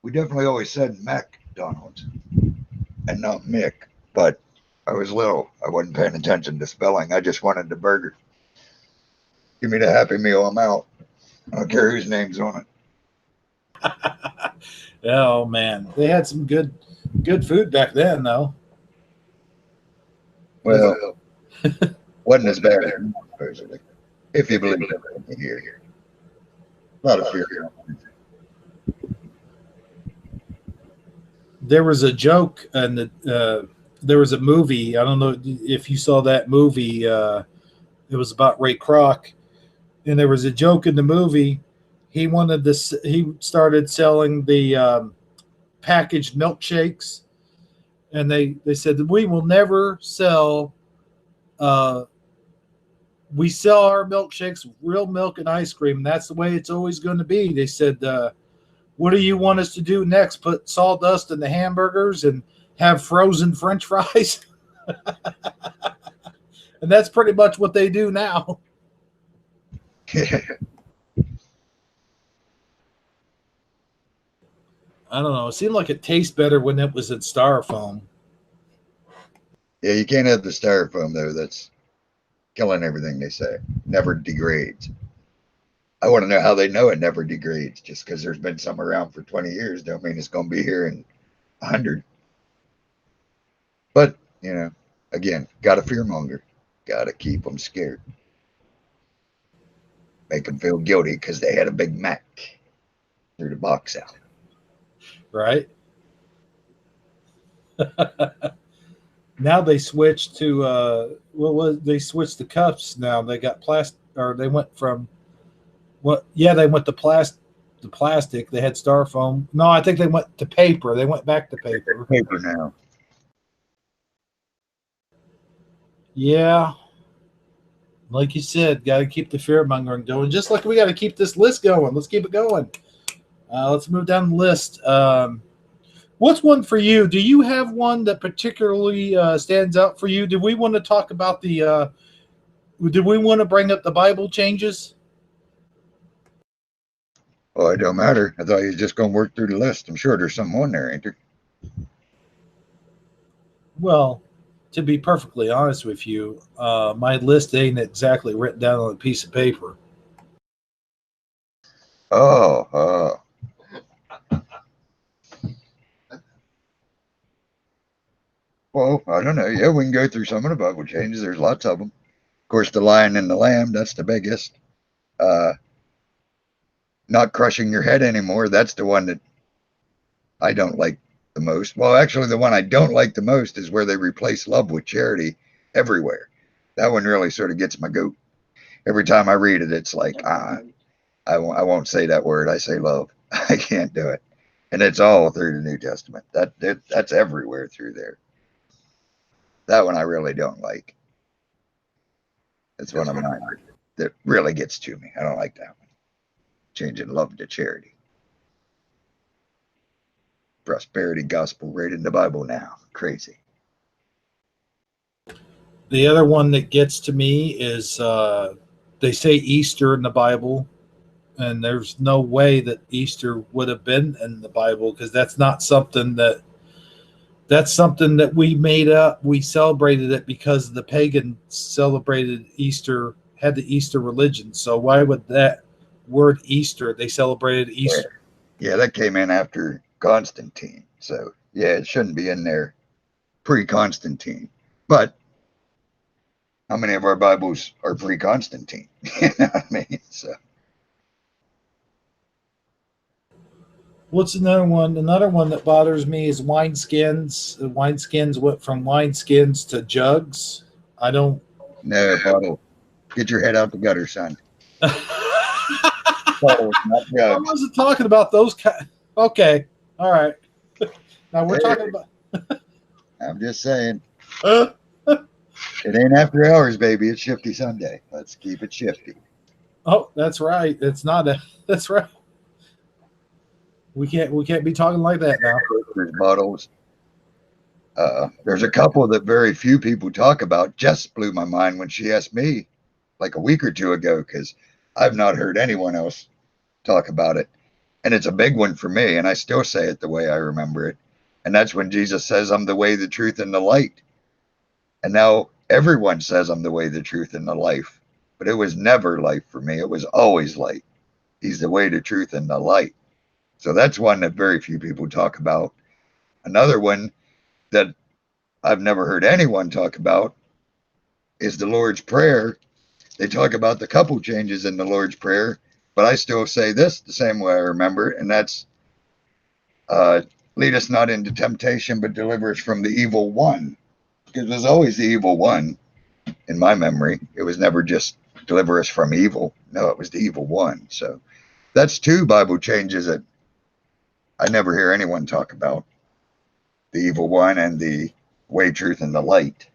we definitely always said McDonald's and not Mick. But I was little. I wasn't paying attention to spelling. I just wanted the burger. Give me the Happy Meal. I'm out. I don't care whose name's on it. Oh man, they had some good food back then, though. Well, wasn't as bad as supposedly, if you believe it here. A lot of fear. There was a joke, and there was a movie. I don't know if you saw that movie. It was about Ray Kroc, and there was a joke in the movie. He wanted this. He started selling the packaged milkshakes, and they said that we will never sell. We sell our milkshakes, real milk and ice cream. And that's the way it's always going to be. They said, what do you want us to do next? Put sawdust in the hamburgers and have frozen French fries? And that's pretty much what they do now. Yeah. I don't know. It seemed like it tastes better when it was in styrofoam. Yeah, you can't have the styrofoam, though. That's killing everything, they say. Never degrades. I want to know how they know it never degrades. Just because there's been some around for 20 years don't mean it's going to be here in 100. But, again, got to fearmonger. Got to keep them scared. Make them feel guilty because they had a Big Mac. Threw the box out. Right? Now they switched to they switched to cups now. They got plastic, or they went from they went to plastic. They had styrofoam. No, I think they went to paper. They went back to paper. Paper now. Yeah. Like you said, got to keep the fear mongering going. Just like we got to keep this list going. Let's keep it going. Let's move down the list. What's one for you? Do you have one that particularly stands out for you? Did we want to talk about did we want to bring up the Bible changes? Oh, it don't matter. I thought you were just going to work through the list. I'm sure there's something on there, ain't there? Well, to be perfectly honest with you, my list ain't exactly written down on a piece of paper. Oh. Well, I don't know. Yeah, we can go through some of the Bible changes. There's lots of them. Of course, the lion and the lamb, that's the biggest. Not crushing your head anymore, that's the one that I don't like the most. Well, actually, the one I don't like the most is where they replace love with charity everywhere. That one really sort of gets my goat. Every time I read it, it's like, I won't say that word. I say love. I can't do it. And it's all through the New Testament. That's everywhere through there. That one I really don't like. That's one of mine that really gets to me. I don't like that one. Changing love to charity. Prosperity gospel right in the Bible now. Crazy. The other one that gets to me is they say Easter in the Bible, and there's no way that Easter would have been in the Bible, because that's something that we made up. We celebrated it because the pagans celebrated Easter, had the Easter religion. So why would that word Easter, they celebrated Easter? Yeah, that came in after Constantine. So, yeah, it shouldn't be in there pre-Constantine. But how many of our Bibles are pre-Constantine? You know what I mean? So. What's another one? Another one that bothers me is wineskins. The wineskins went from wineskins to jugs. I don't. No, bottle. Get your head out the gutter, son. Bottles, not jugs. I wasn't talking about those kind. Okay, all right. Now we're talking about. I'm just saying. It ain't after hours, baby. It's Shifty Sunday. Let's keep it shifty. Oh, that's right. It's not a. That's right. We can't be talking like that now. There's bottles. There's a couple that very few people talk about. Jess blew my mind when she asked me like a week or two ago, because I've not heard anyone else talk about it. And it's a big one for me, and I still say it the way I remember it. And that's when Jesus says, I'm the way, the truth, and the light. And now everyone says I'm the way, the truth, and the life. But it was never life for me. It was always light. He's the way, the truth, and the light. So that's one that very few people talk about. Another one that I've never heard anyone talk about is the Lord's Prayer. They talk about the couple changes in the Lord's Prayer, but I still say this the same way I remember, and that's lead us not into temptation, but deliver us from the evil one. Because it was always the evil one in my memory. It was never just deliver us from evil. No, it was the evil one. So that's two Bible changes that I never hear anyone talk about: the evil one and the way, truth, and the light.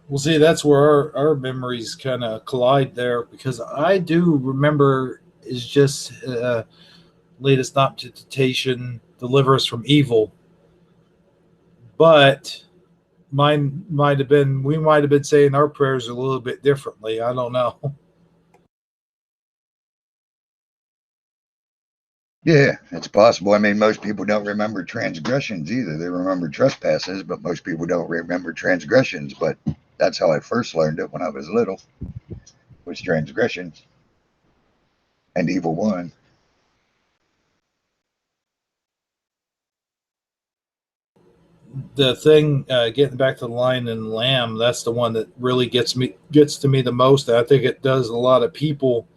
Well, see, that's where our memories kind of collide there, because I do remember is just lead us not to temptation, deliver us from evil. But mine might have been, we might have been saying our prayers a little bit differently. I don't know. Yeah, it's possible. I mean, most people don't remember transgressions either. They remember trespasses, but most people don't remember transgressions. But that's how I first learned it when I was little, was transgressions and evil one. The thing, getting back to the lion and lamb, that's the one that really gets to me the most. I think it does a lot of people.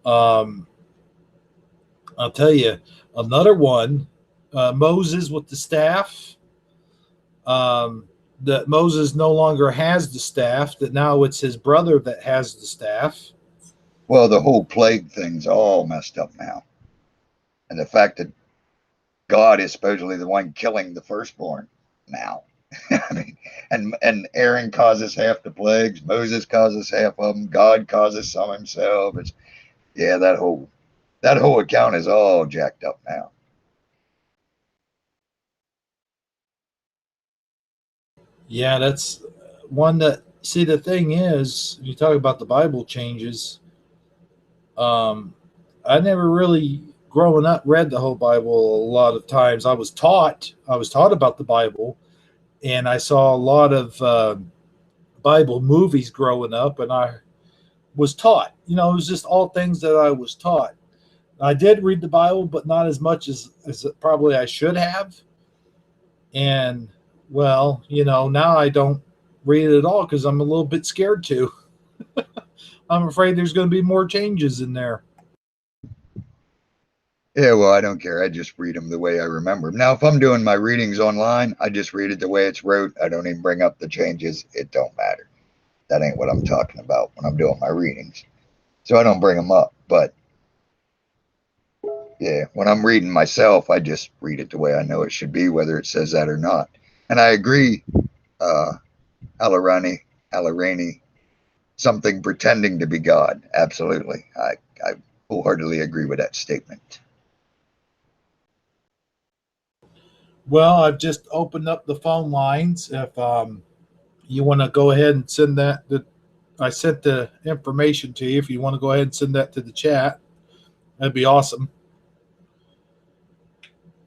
Um, I'll tell you another one, Moses with the staff. That Moses no longer has the staff, that now it's his brother that has the staff. Well, the whole plague thing's all messed up now. And the fact that God is supposedly the one killing the firstborn now. I mean, and Aaron causes half the plagues, Moses causes half of them, God causes some himself. It's yeah, that whole account is all jacked up now. Yeah, that's one that, see, the thing is, you talk about the Bible changes. Um, I never really, growing up, read the whole Bible a lot of times. I was taught about the Bible, and I saw a lot of Bible movies growing up, and I was taught. It was just all things that I was taught. I did read the Bible, but not as much as probably I should have. And well, now I don't read it at all because I'm a little bit scared to. I'm afraid there's going to be more changes in there. Yeah, well, I don't care. I just read them the way I remember them. Now, if I'm doing my readings online, I just read it the way it's wrote. I don't even bring up the changes. It don't matter. That ain't what I'm talking about when I'm doing my readings. So I don't bring them up. But yeah, when I'm reading myself, I just read it the way I know it should be, whether it says that or not. And I agree, uh, Alarani, something pretending to be God. Absolutely. I wholeheartedly agree with that statement. Well, I've just opened up the phone lines. If you want to go ahead and send that, I sent the information to you. If you want to go ahead and send that to the chat, that'd be awesome.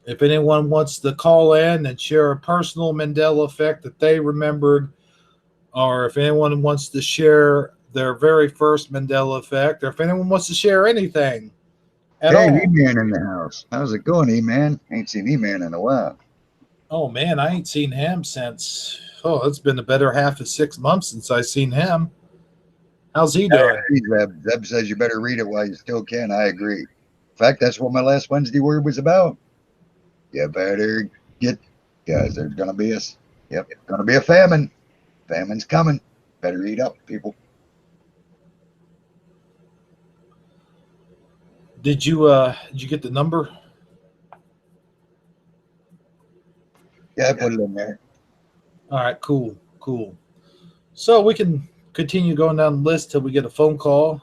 If anyone wants to call in and share a personal Mandela effect that they remembered, or if anyone wants to share their very first Mandela effect, or if anyone wants to share anything at Hey, all. E-Man in the house. How's it going, E-Man? Ain't seen E-Man in a while. Oh man, I ain't seen him since, it's been a better half of 6 months since I seen him. How's he doing? Hey, Zeb. Zeb says you better read it while you still can. I agree. In fact, that's what my last Wednesday word was about. You better get, guys. There's gonna be gonna be a famine. Famine's coming. Better eat up, people. Did you get the number? Yeah, I put it in there. All right, cool. So we can continue going down the list till we get a phone call.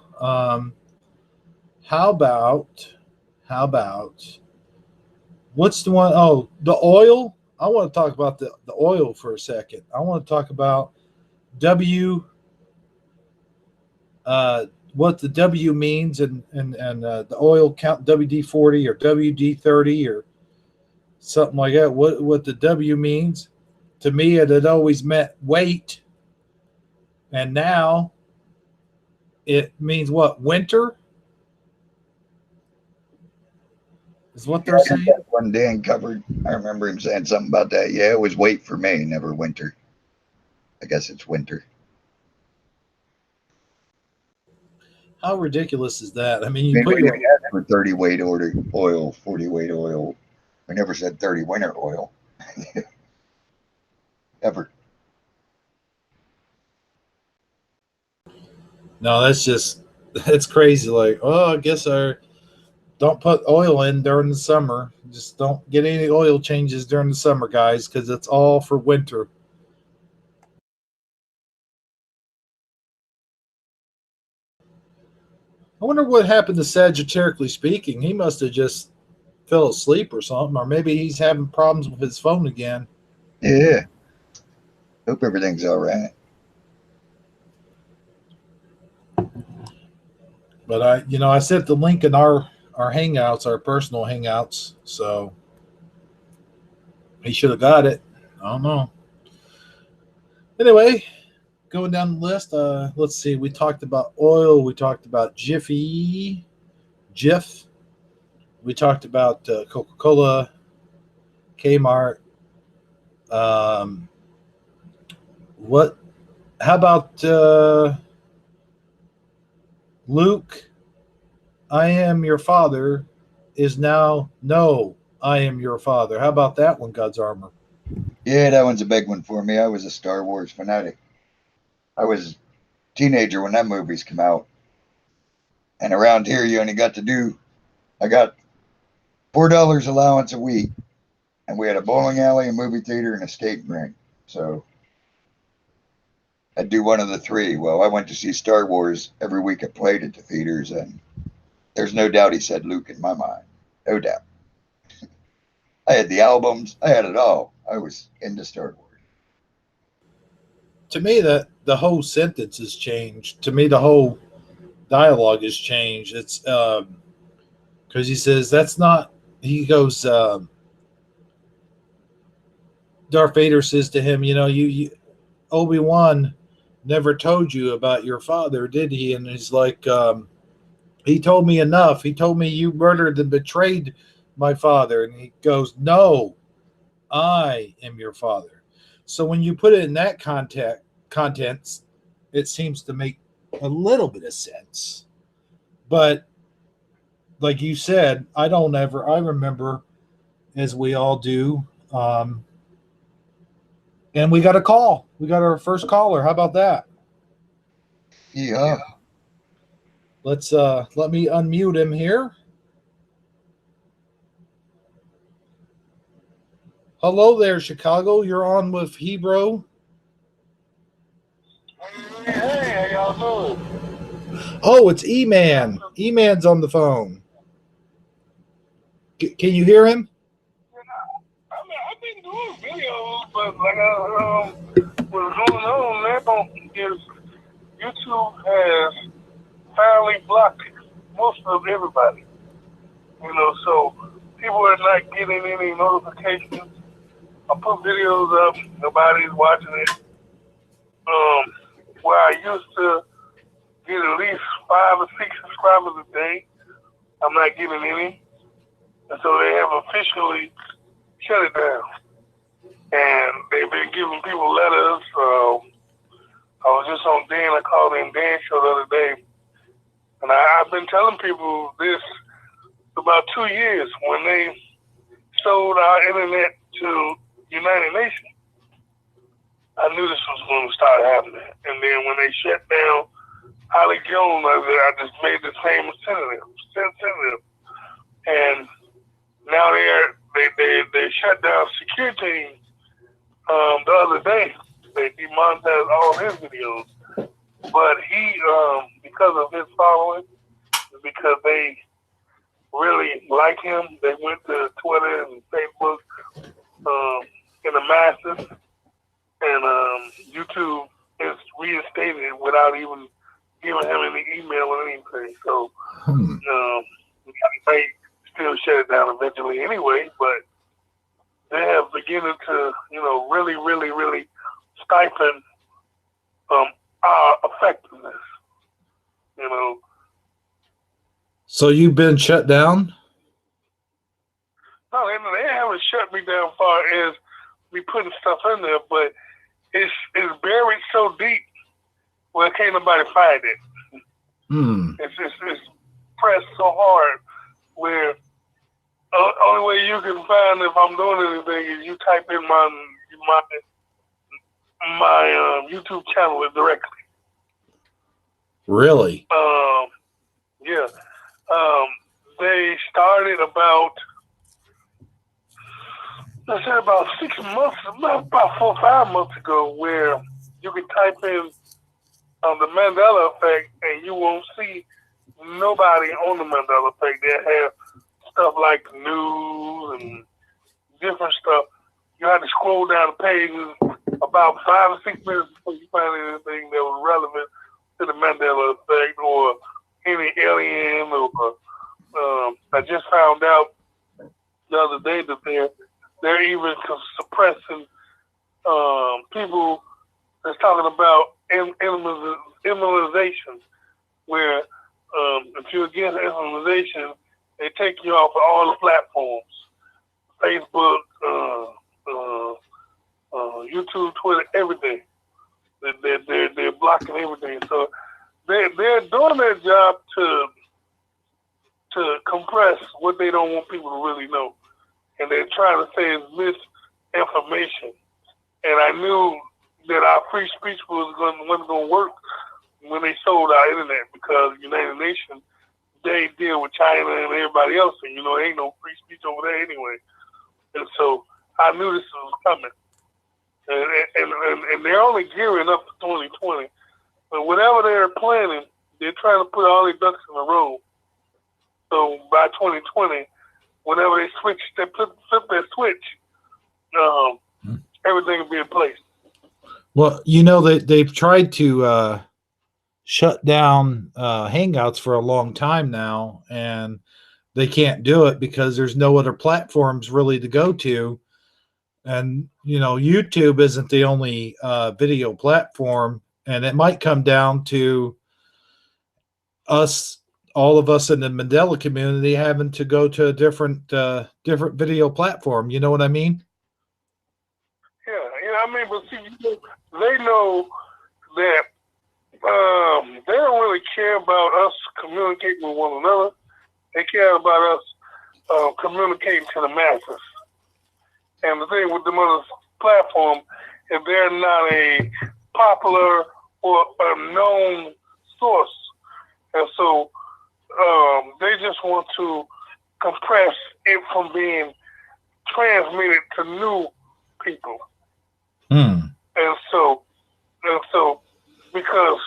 how about what's the one? Oh, the oil. I want to talk about the oil for a second. I want to talk about what the W means and the oil count WD-40 or WD-30 or something like that. What the W means to me, it had always meant weight, and now it means what? Winter is what they're saying. One Dan covered. I remember him saying something about that. Yeah, it was wait for May, never winter. I guess it's winter. How ridiculous is that? I mean, I you mean, put we your didn't ask for 30 weight order oil, 40 weight oil. We never said 30 winter oil. Ever. no, that's crazy. Like, oh, I guess I don't put oil in during the summer. Just don't get any oil changes during the summer, guys, because it's all for winter. I wonder what happened to Sagitiriclyspeaking. He must have just fell asleep or something, or maybe he's having problems with his phone again. Yeah. Hope everything's all right. But I sent the link in our hangouts, our personal hangouts, so he should have got it. I don't know. Anyway, going down the list, let's see. We talked about oil. We talked about Jif. We talked about Coca-Cola, Kmart. What? How about Luke? I am your father. Is now no. I am your father. How about that one, God's Armor? Yeah, that one's a big one for me. I was a Star Wars fanatic. I was a teenager when that movie's come out. And around here, I got $4 allowance a week. And we had a bowling alley, a movie theater, and a skating rink. So I'd do one of the three. Well, I went to see Star Wars every week. I played at the theaters, and there's no doubt he said Luke in my mind. No doubt. I had the albums. I had it all. I was into Star Wars. To me, that the whole sentence has changed. To me, the whole dialogue has changed. It's because he says that's not. He goes. Darth Vader says to him, you Obi-Wan never told you about your father, did he? And he's like, he told me enough. He told me you murdered and betrayed my father. And he goes, no, I am your father. So when you put it in that contents, it seems to make a little bit of sense. But like you said, I remember, as we all do, and we got a call. We got our first caller. How about that? Yeah. Let's let me unmute him here. Hello there, Chicago. You're on with Hebrew. Hey, how y'all doing? Oh, it's E-Man. E-Man's on the phone. Can you hear him? I mean, I've been doing videos, but like what's going on now is YouTube has finally blocked most of everybody. So people are not getting any notifications. I put videos up, nobody's watching it. Where I used to get at least 5 or 6 subscribers a day, I'm not getting any. And so they have officially shut it down. And they've been giving people letters. I was just on Dan, I called in Dan show the other day. And I've been telling people this about 2 years when they sold our internet to United Nations. I knew this was going to start happening. And then when they shut down Holly Jones, I just made the same sentiment. And now they shut down security the other day. They demonetized all his videos. But he, because of his following, because they like him. They went to Twitter and Facebook in the masses, and YouTube is reinstated it without even giving him any email or anything. So they still shut it down eventually anyway, but they have beginning to, really, really, really stifle our effectiveness. So you've been shut down? No, they haven't shut me down far as me putting stuff in there, but it's buried so deep where can't nobody find it. It's pressed so hard where only way you can find if I'm doing anything is you type in my YouTube channel directly. Really? Yeah. They started about 6 months, about 4 or 5 months ago, where you can type in the Mandela effect and you won't see nobody on the Mandela effect. They have stuff like news and different stuff. You have to scroll down the pages about 5 or 6 minutes before you find anything that was relevant to the Mandela effect or any alien. Or I just found out the other day that they're even suppressing people that's talking about immunization, where if you're against immunization, they take you off of all the platforms, Facebook, YouTube, Twitter, everything. They're blocking everything. So they're doing their job to compress what they don't want people to really know, and they're trying to say is misinformation. And I knew that our free speech wasn't going to work when they sold our internet, because United Nations, they deal with China and everybody else, and there ain't no free speech over there anyway. And so I knew this was coming, and they're only gearing up for 2020. But whatever they're planning, they're trying to put all their ducks in a row. So by 2020, whenever they flip that switch, everything will be in place. Well, they've tried to shut down Hangouts for a long time now, and they can't do it because there's no other platforms really to go to. And, YouTube isn't the only video platform, and it might come down to all of us in the Mandela community having to go to a different video platform. You know what I mean? Yeah, but see, they know that they don't really care about us communicating with one another. They care about us communicating to the masses. And the thing with the other platform, if they're not a popular or a known source, and so they just want to compress it from being transmitted to new people. And so because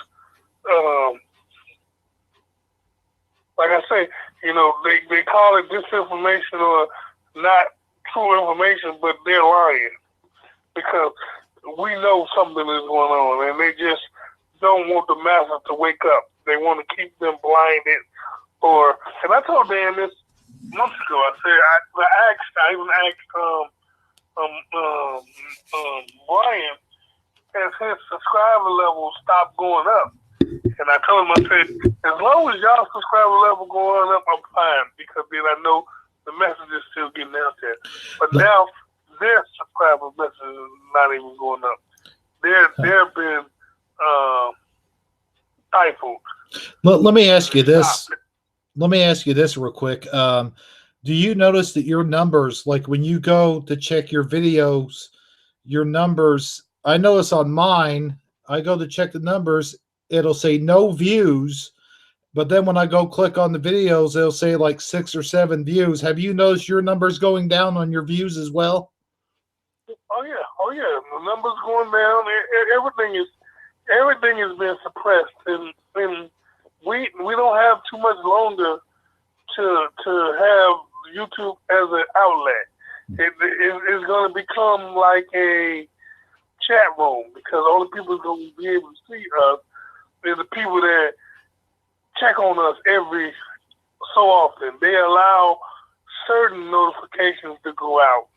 like I say, they call it disinformation or not true information, but they're lying, because we know something is going on, and they just don't want the masses to wake up. They want to keep them blinded. And I told Dan this months ago. I said I even asked Brian, as his subscriber level stopped going up. And I told him, I said, as long as y'all subscriber level going up, I'm fine, because then I know the message is still getting out there. But now their subscriber message is not even going up. They're being stifled. Let me ask you this. Let me ask you this real quick. Do you notice that your numbers, like when you go to check your videos, your numbers, I notice on mine, I go to check the numbers, it'll say no views, but then when I go click on the videos, it'll say like 6 or 7 views. Have you noticed your numbers going down on your views as well? Oh yeah. The numbers going down. Everything is being suppressed, and we don't have too much longer to have YouTube as an outlet. It's going to become like a chat room because only people are going to be able to see us is the people that check on us every so often. They allow certain notifications to go out.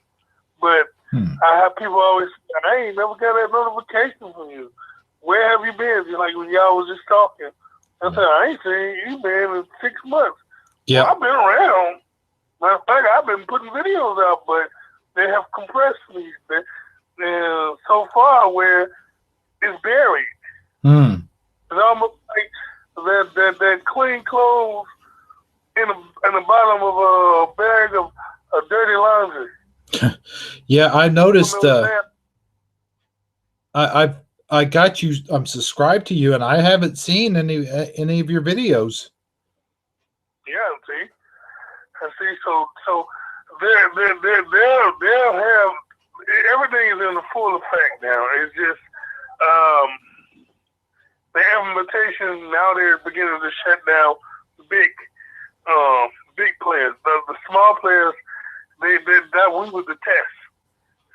But I have people always say, I ain't never got that notification from you. Where have you been? Just like when y'all was just talking. I said, I ain't seen you been in 6 months. Yeah. Well, I've been around. Matter of fact, I've been putting videos out, but they have compressed me. And so far where it's buried. It's almost like that clean clothes in the bottom of a bag of dirty laundry. Yeah, I noticed. I got you. I'm subscribed to you, and I haven't seen any of your videos. Yeah, see. So they'll have everything is in the full effect now. It's just the implementation now. They're beginning to shut down big players. The small players, that we was the test,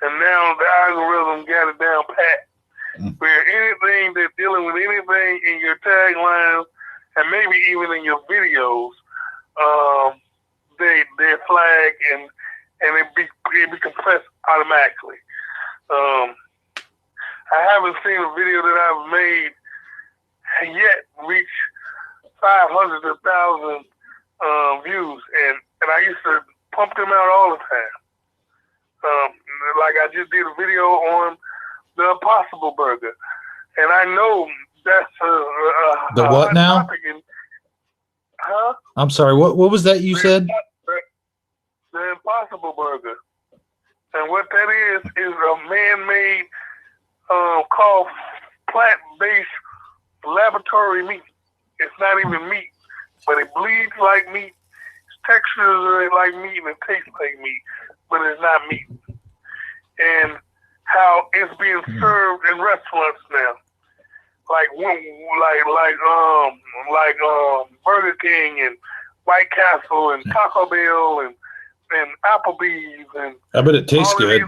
and now the algorithm got it down pat. Where anything they're dealing with, anything in your taglines, and maybe even in your videos, they flag and it be compressed automatically. I haven't seen a video that I've made yet reach 500 to 1,000 views, and I used to pump them out all the time. Like I just did a video on the Impossible Burger, and I know that's the what now? Huh? I'm sorry. What was that you said? The Impossible Burger, and what that is a man-made called plant-based laboratory meat. It's not even meat, but it bleeds like meat. Its textures are like meat, and it tastes like meat, but it's not meat. And how it's being served in restaurants now, like Burger King and White Castle and Taco Bell and Applebee's and I bet it tastes good.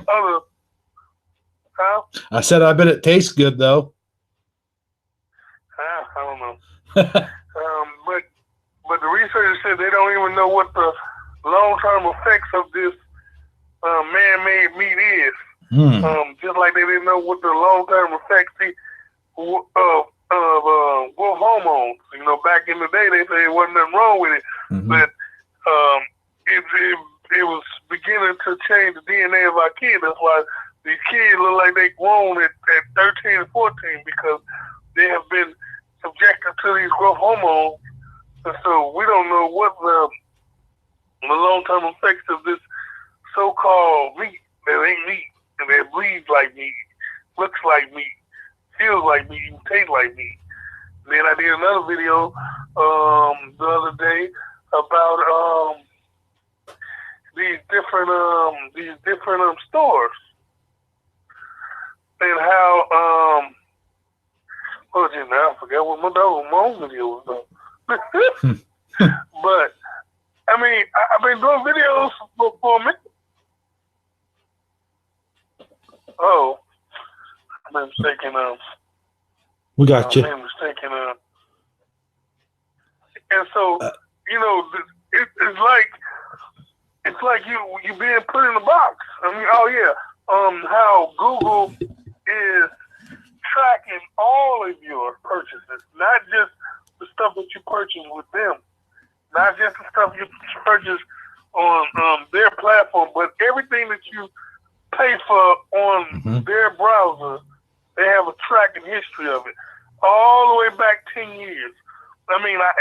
I said I bet it tastes good though. I don't know. But the researchers said they don't even know what the long-term effects of this man-made meat is. Just like they didn't know what the long-term effects of growth hormones. You know, back in the day, they said there wasn't nothing wrong with it, but it was beginning to change the DNA of our kids. That's why these kids look like they grown at 13 and 14 because they have been subjected to these growth hormones, and so we don't know what the long-term effects of this so-called meat that ain't meat. And it bleeds like meat, looks like meat, feels like meat, and tastes like meat. Then I did another video the other day about these different stores and how what was it now? I forgot what my own video was on. But I mean, I've been doing videos for a minute. Oh, I've been mistaken. We got you. I've been mistaken. And so, you know, it's like you being put in a box. I mean, how Google is tracking all of your purchases, not just the stuff that you purchase with them, not just the stuff you purchase on their platform, but everything that you pay for on their browser. They have a tracking history of it all the way back 10 years. I mean, I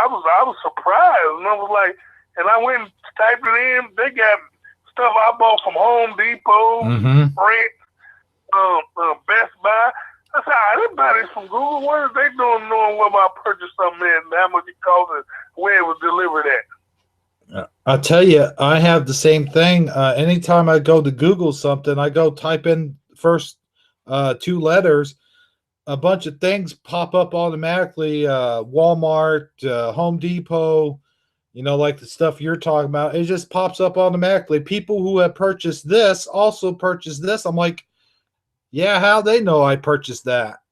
was surprised, and I was like, and I went and typed it in. They got stuff I bought from Home Depot, Sprint, Best Buy. I said, I didn't buy this from Google. What are they doing knowing what I purchased something is and how much it cost and where it was delivered at? I tell you, I have the same thing. Anytime I go to Google something, I go type in first 2 letters. A bunch of things pop up automatically. Walmart, Home Depot, You know, like the stuff you're talking about, it just pops up automatically. People who have purchased this also purchased this. I'm like, yeah, how they know I purchased that?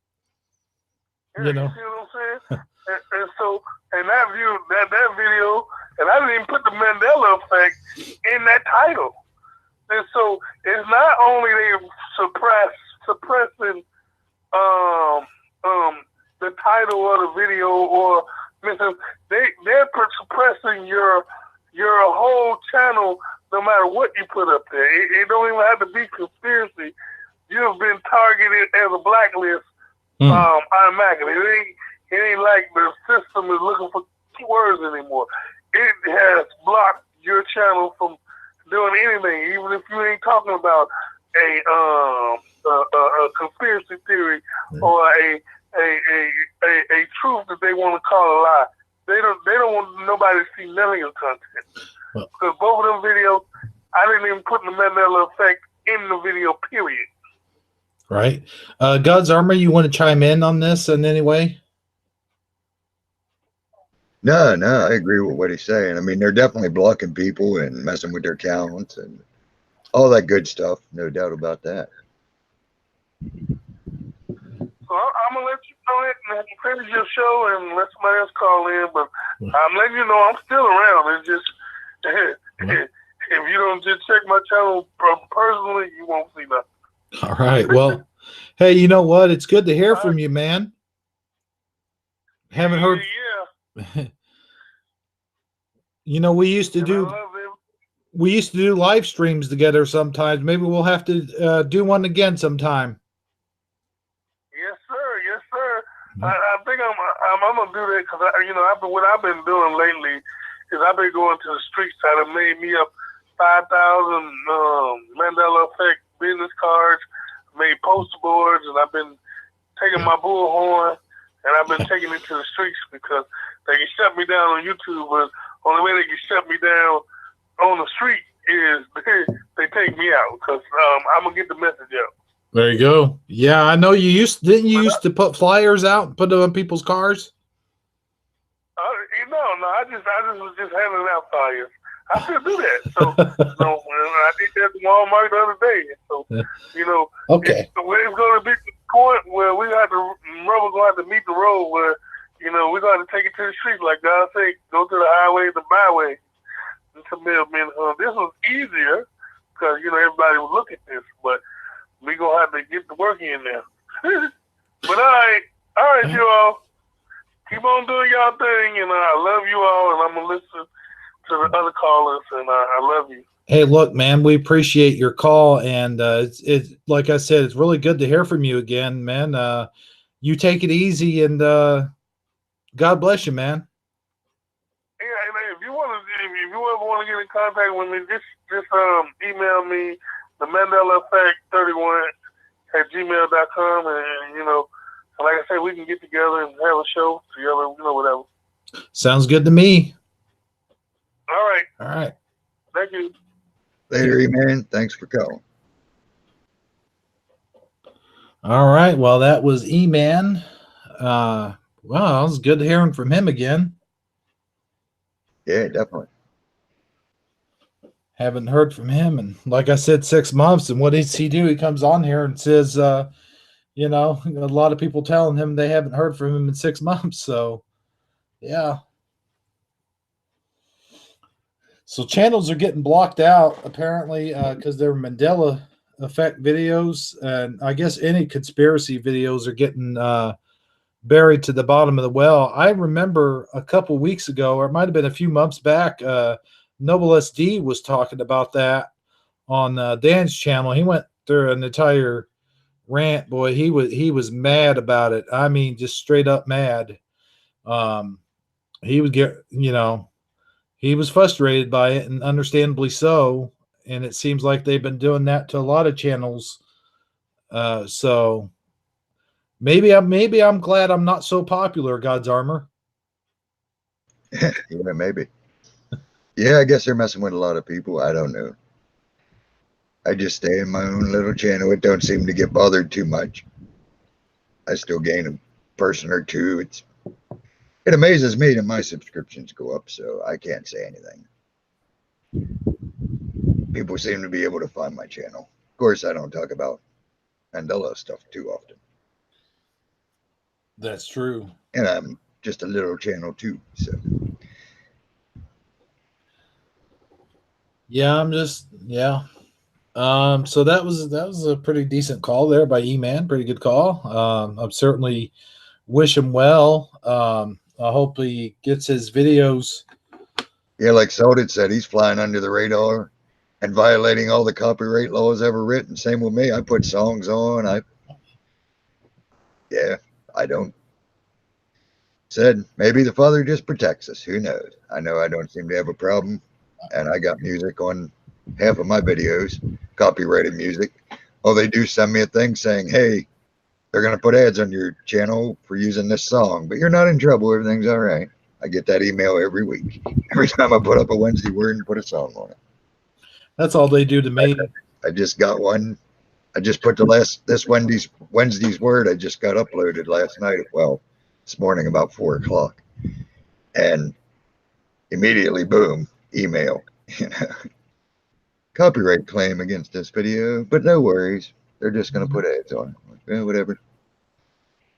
Yeah, You know? see what I'm saying? and so, and that video, and I didn't even put the Mandela effect in that title. And so, it's not only they suppressing the title of the video, or they're suppressing your whole channel, no matter what you put up there. It don't even have to be conspiracy. You've been targeted as a blacklist automatically. It ain't like the system is looking for keywords anymore. It has blocked your channel from doing anything, even if you ain't talking about a conspiracy theory or a truth that they want to call a lie. They don't want nobody to see none of your content. Because both of them videos, I didn't even put the Mandela effect in the video, period. Right. GodsArmor, you want to chime in on this in any way? No, I agree with what he's saying. I mean, they're definitely blocking people and messing with their accounts and all that good stuff. No doubt about that. So I'm going to let you know it and finish your show and let somebody else call in. But I'm letting you know I'm still around. It's just, if you don't just check my channel personally, you won't see nothing. All right. Well, hey, you know what? It's good to hear from you, man. Haven't heard. Yeah. You know, we used to do live streams together sometimes. Maybe we'll have to do one again sometime. Yes, sir. I think I'm gonna do that because what I've been doing lately is I've been going to the streets. I done made me up 5,000 Mandela effect business cards, made poster boards, and I've been taking my bullhorn and I've been taking it to the streets because they can shut me down on YouTube, but only way they can shut me down on the street is they take me out because I'm gonna get the message out. There you go. Yeah, I know you used to put flyers out and put them on people's cars. No, I was just handing out flyers. I still do that. So I did that at Walmart the other day. So okay. It's going to be the point where rubber's going to have to meet the road where we're going to take it to the streets, like God said, go to the highway, the byway. This was easier because everybody would look at this, but we gonna have to get the work in there. But all right, you all keep on doing y'all thing, and I love you all, and I'm gonna listen to the other callers, and I love you. Hey, look, man, we appreciate your call, and it's like I said, it's really good to hear from you again, man. You take it easy, and God bless you, man. Yeah, and if you ever want to get in contact with me, just email me the Mandela Effect 31 at gmail.com, and like I said, we can get together and have a show together, whatever. Sounds good to me. All right. Thank you. Later, man. Thanks for calling. All right. Well, that was E-Man. Well, it was good hearing from him again. Yeah, definitely. Haven't heard from him, and like I said, 6 months. And what does he do? He comes on here and says, a lot of people telling him they haven't heard from him in 6 months. So, yeah. So channels are getting blocked out apparently because they're Mandela effect videos, and I guess any conspiracy videos are getting buried to the bottom of the well. I remember a couple weeks ago, or it might have been a few months back, Noble SD was talking about that on Dan's channel. He went through an entire rant. Boy, he was mad about it. I mean, just straight up mad. He would get, he was frustrated by it, and understandably so. And it seems like they've been doing that to a lot of channels. So maybe I'm glad I'm not so popular, GodsArmor. Yeah, maybe. Yeah, I guess they're messing with a lot of people. I don't know. I just stay in my own little channel. It don't seem to get bothered too much. I still gain a person or two. It amazes me that my subscriptions go up, so I can't say anything. People seem to be able to find my channel. Of course, I don't talk about Mandela stuff too often. That's true. And I'm just a little channel too, so. Yeah, so that was a pretty decent call there by E-Man. Pretty good call. I'm certainly wish him well. I hope he gets his videos. Yeah, like Soldit said, he's flying under the radar and violating all the copyright laws ever written. Same with me. I put songs on. I don't. Said maybe the Father just protects us. Who knows? I know I don't seem to have a problem, and I got music on half of my videos, copyrighted music. Oh, they do send me a thing saying, hey, they're going to put ads on your channel for using this song, but you're not in trouble. Everything's all right. I get that email every week. Every time I put up a Wednesday word and put a song on it. That's all they do to me. I just got one. I just put this Wednesday's word I just got uploaded last night. Well, this morning about 4 o'clock. And immediately, boom, email. Copyright claim against this video, but no worries. They're just going to put ads on it. Like, whatever.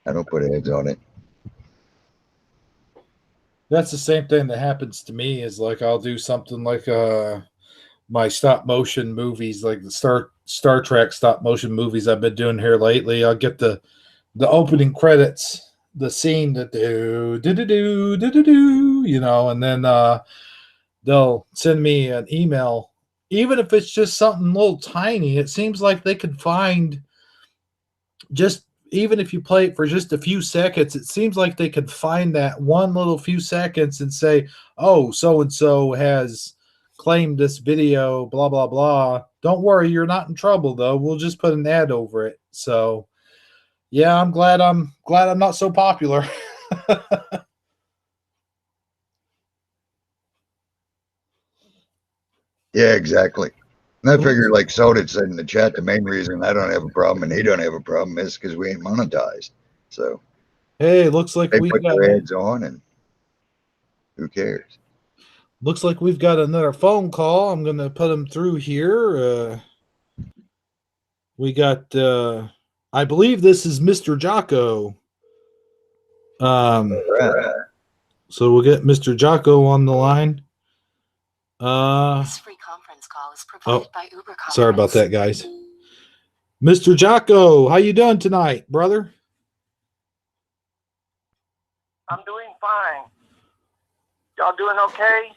I don't put ads on it. That's the same thing that happens to me. Is like I'll do something like my stop motion movies, like the Star Trek stop motion movies I've been doing here lately. I'll get the opening credits, the scene that do, and then they'll send me an email. Even if it's just something a little tiny, it seems like they could find just, even if you play it for just a few seconds, it seems like they could find that one little few seconds and say, oh, so-and-so has claimed this video, blah, blah, blah. Don't worry, you're not in trouble, though. We'll just put an ad over it. So, yeah, I'm glad I'm not so popular. Yeah, exactly. And I figured, like Soldit said in the chat, the main reason I don't have a problem and he don't have a problem is because we ain't monetized. So, hey, looks like they we put got their ads on, and who cares? Looks like we've got another phone call. I'm going to put them through here. We got, I believe this is Mr. Jocko. Right. So we'll get Mr. Jocko on the line. This free conference call is provided by Uber Conference. Sorry about that, guys. Mr. Jocko, how you doing tonight, brother? I'm doing fine. Y'all doing okay?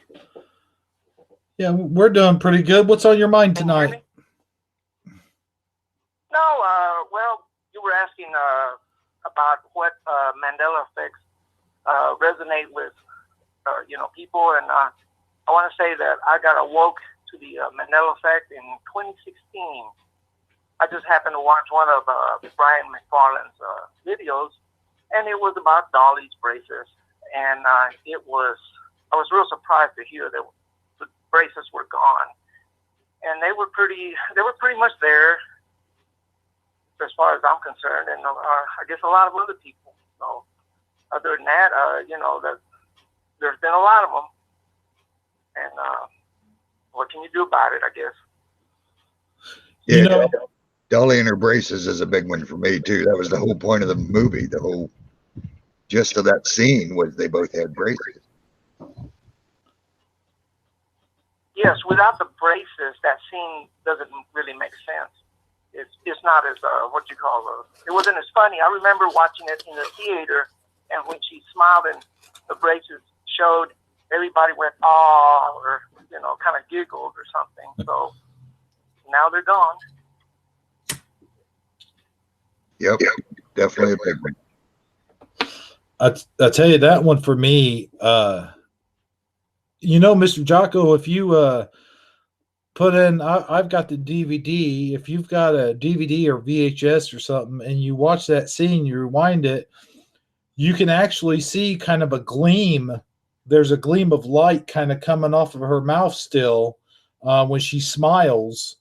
Yeah, we're doing pretty good. What's on your mind Can you hear tonight? me? No, well, you were asking about what Mandela effects resonate with, people, and I want to say that I got awoke to the Mandela effect in 2016. I just happened to watch one of Brian McFarlane's videos, and it was about Dolly's braces, and I was real surprised to hear that the braces were gone, and they were pretty much there as far as I'm concerned, and I guess a lot of other people. So other than that, that there's been a lot of them, and what can you do about it? I guess. Yeah, Dolly and her braces is a big one for me too. That was the whole point of the movie. The whole gist of that scene was they both had braces. Yes, without the braces, that scene doesn't really make sense. It's not as it wasn't as funny. I remember watching it in the theater, and when she smiled and the braces showed, everybody went "oh," or kind of giggled or something. So now they're gone. Yep, definitely a big one. I tell you, that one for me, Mr. Jocko, if you put in, I've got the DVD. If you've got a DVD or VHS or something and you watch that scene, you rewind it, you can actually see kind of a gleam. There's a gleam of light kind of coming off of her mouth still when she smiles.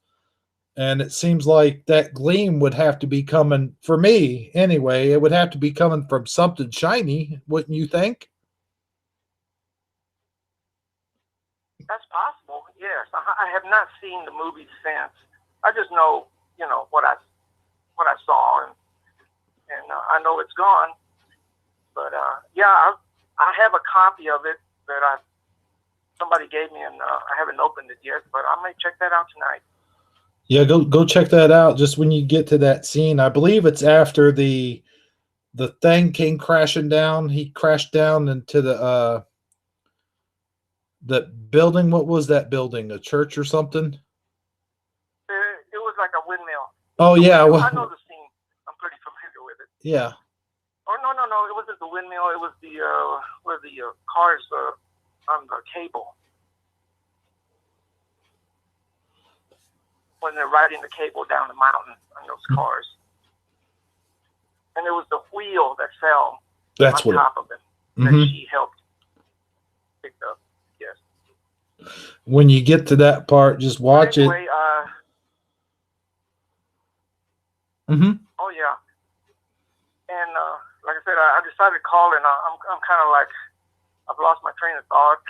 And it seems like that gleam would have to be coming, for me anyway, it would have to be coming from something shiny, wouldn't you think? That's possible. Yes, I have not seen the movie since. I just know, what I saw, and I know it's gone. But yeah, I have a copy of it that somebody gave me, and I haven't opened it yet. But I may check that out tonight. Yeah, go check that out. Just when you get to that scene, I believe it's after the thing came crashing down. He crashed down into the building. What was that building? A church or something? It was like a windmill. Oh yeah, well, I know the scene. I'm pretty familiar with it. Yeah. Oh no! It wasn't the windmill. It was the where the cars on the cable. When they're riding the cable down the mountain on those cars. And it was the wheel that fell on top of it that she helped pick up. Yes. When you get to that part, just watch it. Oh yeah. And like I said, I decided to call, and I'm kind of like, I've lost my train of thought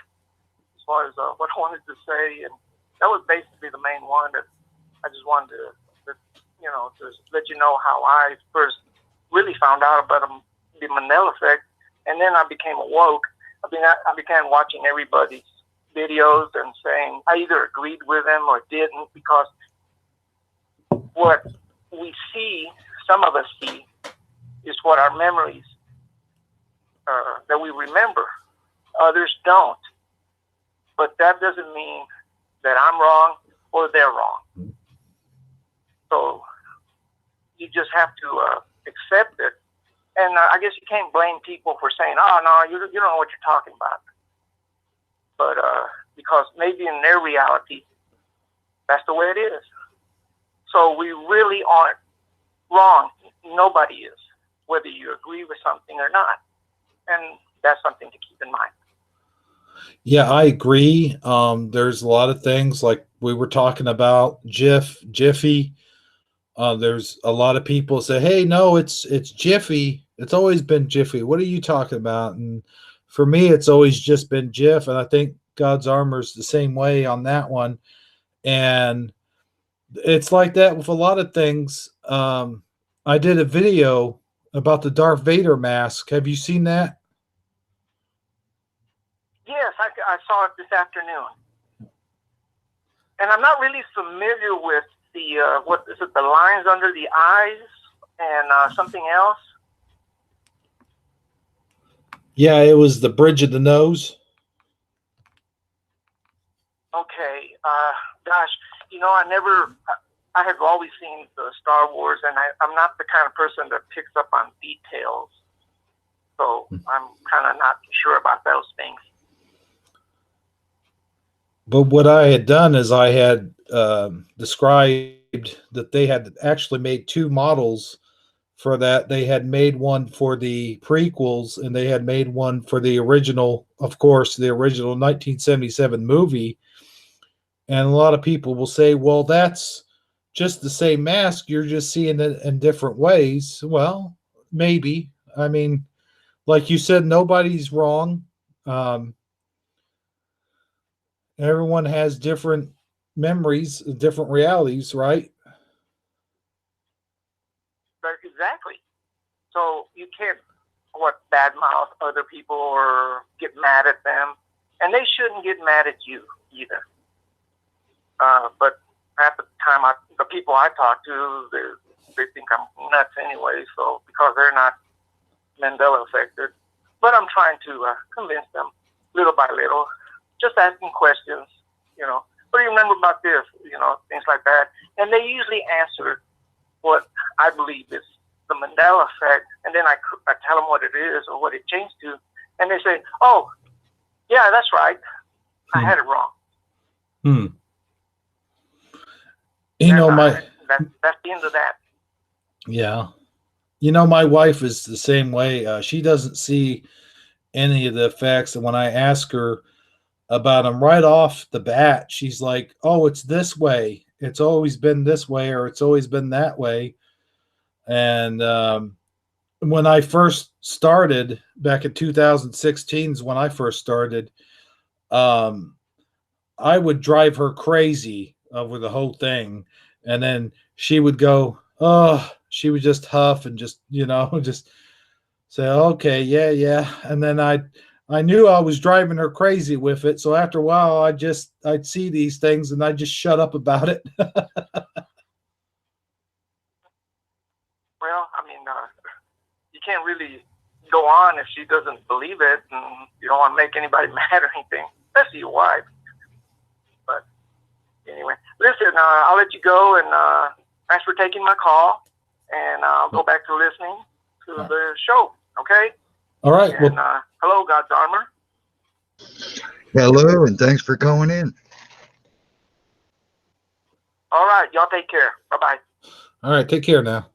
as far as what I wanted to say, and that was basically the main one. That I just wanted to let you know how I first really found out about the Mandela effect, and then I became awoke. I began watching everybody's videos and saying I either agreed with them or didn't, because what we see, some of us see, is what our memories that we remember. Others don't. But that doesn't mean that I'm wrong or they're wrong. So you just have to accept it. And I guess you can't blame people for saying, oh, no, you don't know what you're talking about. But because maybe in their reality, that's the way it is. So we really aren't wrong. Nobody is, whether you agree with something or not. And that's something to keep in mind. Yeah, I agree. There's a lot of things like we were talking about, Jiffy. There's a lot of people say, hey, no, it's Jiffy. It's always been Jiffy. What are you talking about? And for me, it's always just been Jif. And I think God's Armor's the same way on that one. And it's like that with a lot of things. I did a video about the Darth Vader mask. Have you seen that? Yes, I saw it this afternoon. And I'm not really familiar with the, what is it, the lines under the eyes and something else? Yeah, it was the bridge of the nose. Okay. Gosh, I have always seen the Star Wars, and I'm not the kind of person that picks up on details. So I'm kind of not sure about those things. But what I had done is I had described that they had actually made two models for that. They had made one for the prequels, and they had made one for the original, of course, the original 1977 movie. And a lot of people will say, well, that's just the same mask. You're just seeing it in different ways. Well, maybe. I mean, like you said, nobody's wrong. Everyone has different memories, different realities, right? Exactly. So you can't badmouth other people or get mad at them, and they shouldn't get mad at you either. But half the time, the people I talk to, they think I'm nuts anyway. So because they're not Mandela affected, but I'm trying to convince them little by little, just asking questions. What do you remember about this? Things like that, and they usually answer what I believe is the Mandela effect, and then I tell them what it is or what it changed to, and they say, "Oh, yeah, that's right. I had it wrong." That's the end of that. Yeah. My wife is the same way. She doesn't see any of the effects, and when I ask her about them right off the bat, she's like, "Oh, it's this way. It's always been this way, or it's always been that way." And when I first started back in 2016 is when I first started. I would drive her crazy over the whole thing. And then she would go, oh, she would just huff and just, just say, okay, yeah. And then I knew I was driving her crazy with it. So after a while, I'd see these things and I'd just shut up about it. Well, I mean, you can't really go on if she doesn't believe it, and you don't want to make anybody mad or anything, especially your wife. But anyway, listen, I'll let you go, and thanks for taking my call, and I'll go back to listening to the show, okay? All right. And hello, God's Armor. Hello, and thanks for calling in. All right, y'all take care. Bye-bye. All right, take care now.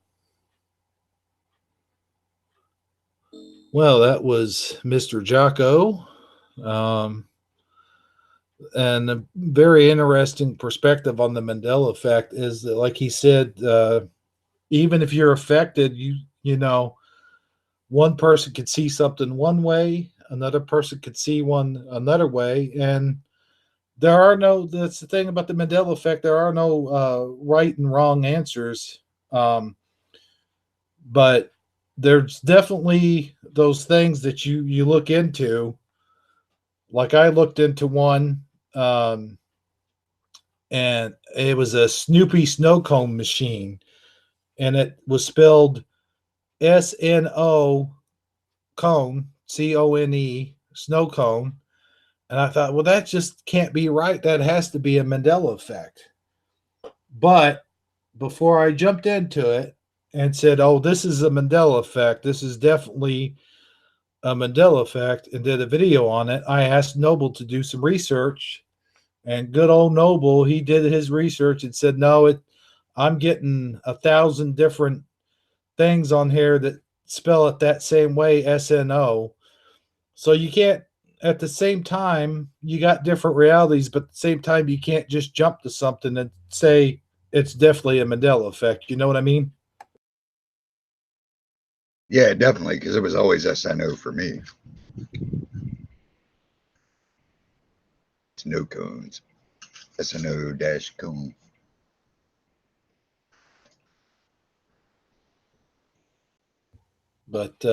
Well, that was Mr. Jocko. And a very interesting perspective on the Mandela effect is that, like he said, even if you're affected, you know, one person could see something one way, another person could see one another way, and that's the thing about the Mandela effect, there are no right and wrong answers. But there's definitely those things that you look into. Like I looked into one, and it was a Snoopy snow cone machine, and it was spelled SNO cone, CONE, snow cone. And I thought, well, that just can't be right. That has to be a Mandela effect. But before I jumped into it and said, oh, this is a Mandela effect, this is definitely a Mandela effect, and did a video on it, I asked Noble to do some research. And good old Noble, he did his research and said, no, I'm getting 1,000 different things on here that spell it that same way, SNO. So you can't, at the same time, you got different realities, but at the same time, you can't just jump to something and say it's definitely a Mandela effect. You know what I mean? Yeah, definitely, because it was always SNO for me. Snow cones. SNO-cone. But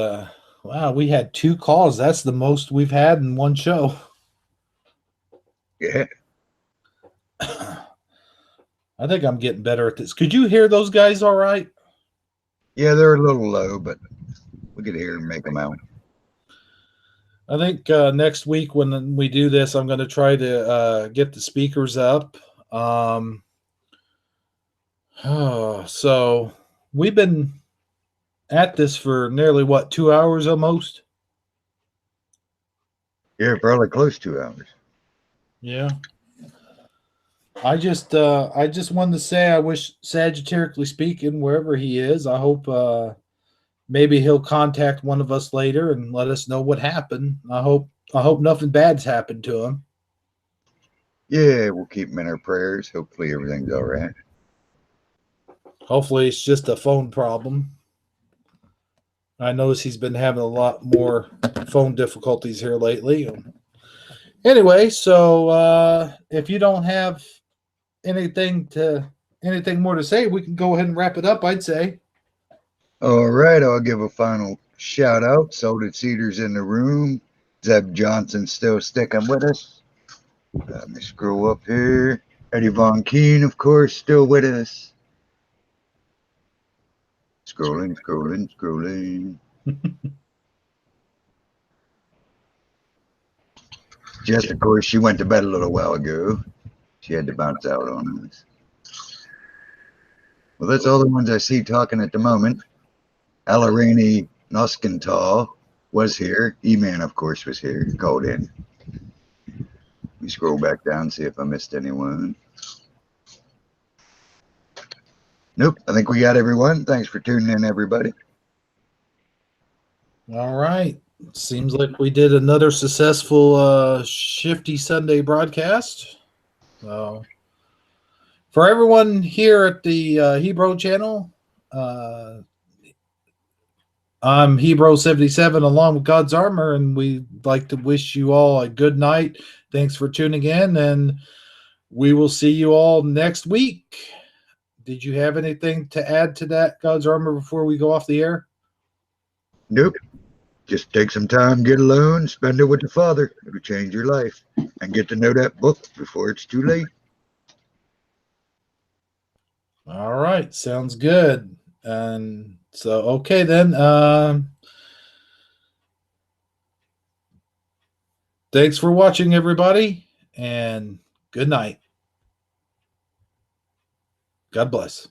wow, we had 2 calls. That's the most we've had in one show. Yeah. I think I'm getting better at this. Could you hear those guys all right? Yeah, they're a little low, but we could hear them make them out. I think next week when we do this, I'm going to try to get the speakers up. So we've been at this for nearly, 2 hours almost? Yeah, probably close to 2 hours. Yeah. I just wanted to say I wish Sagitiriclyspeaking, wherever he is, I hope maybe he'll contact one of us later and let us know what happened. I hope nothing bad's happened to him. Yeah, we'll keep him in our prayers. Hopefully everything's all right. Hopefully it's just a phone problem. I notice he's been having a lot more phone difficulties here lately. Anyway, so if you don't have anything more to say, we can go ahead and wrap it up, I'd say. All right, I'll give a final shout out. Salted Cedars in the room. Zeb Johnson still sticking with us. Let me scroll up here. Eddie Von Keen, of course, still with us. Scrolling. Jess, of course, she went to bed a little while ago. She had to bounce out on us. Well, that's all the ones I see talking at the moment. Alarani Noskental was here. E-Man, of course, was here. Called in. Let me scroll back down, see if I missed anyone. Nope, I think we got everyone. Thanks for tuning in, everybody. All right. Seems like we did another successful Shifty Sunday broadcast. So, for everyone here at the Hebrew channel, I'm Hebrew 77 along with God's Armor, and we'd like to wish you all a good night Thanks for tuning in, and we will see you all next week. Did you have anything to add to that, God's Armor, before we go off the air? Nope. Just take some time, get alone, spend it with the Father. It'll change your life. And get to know that book before it's too late. All right. Sounds good. And so, okay, then. Thanks for watching, everybody, and good night. God bless.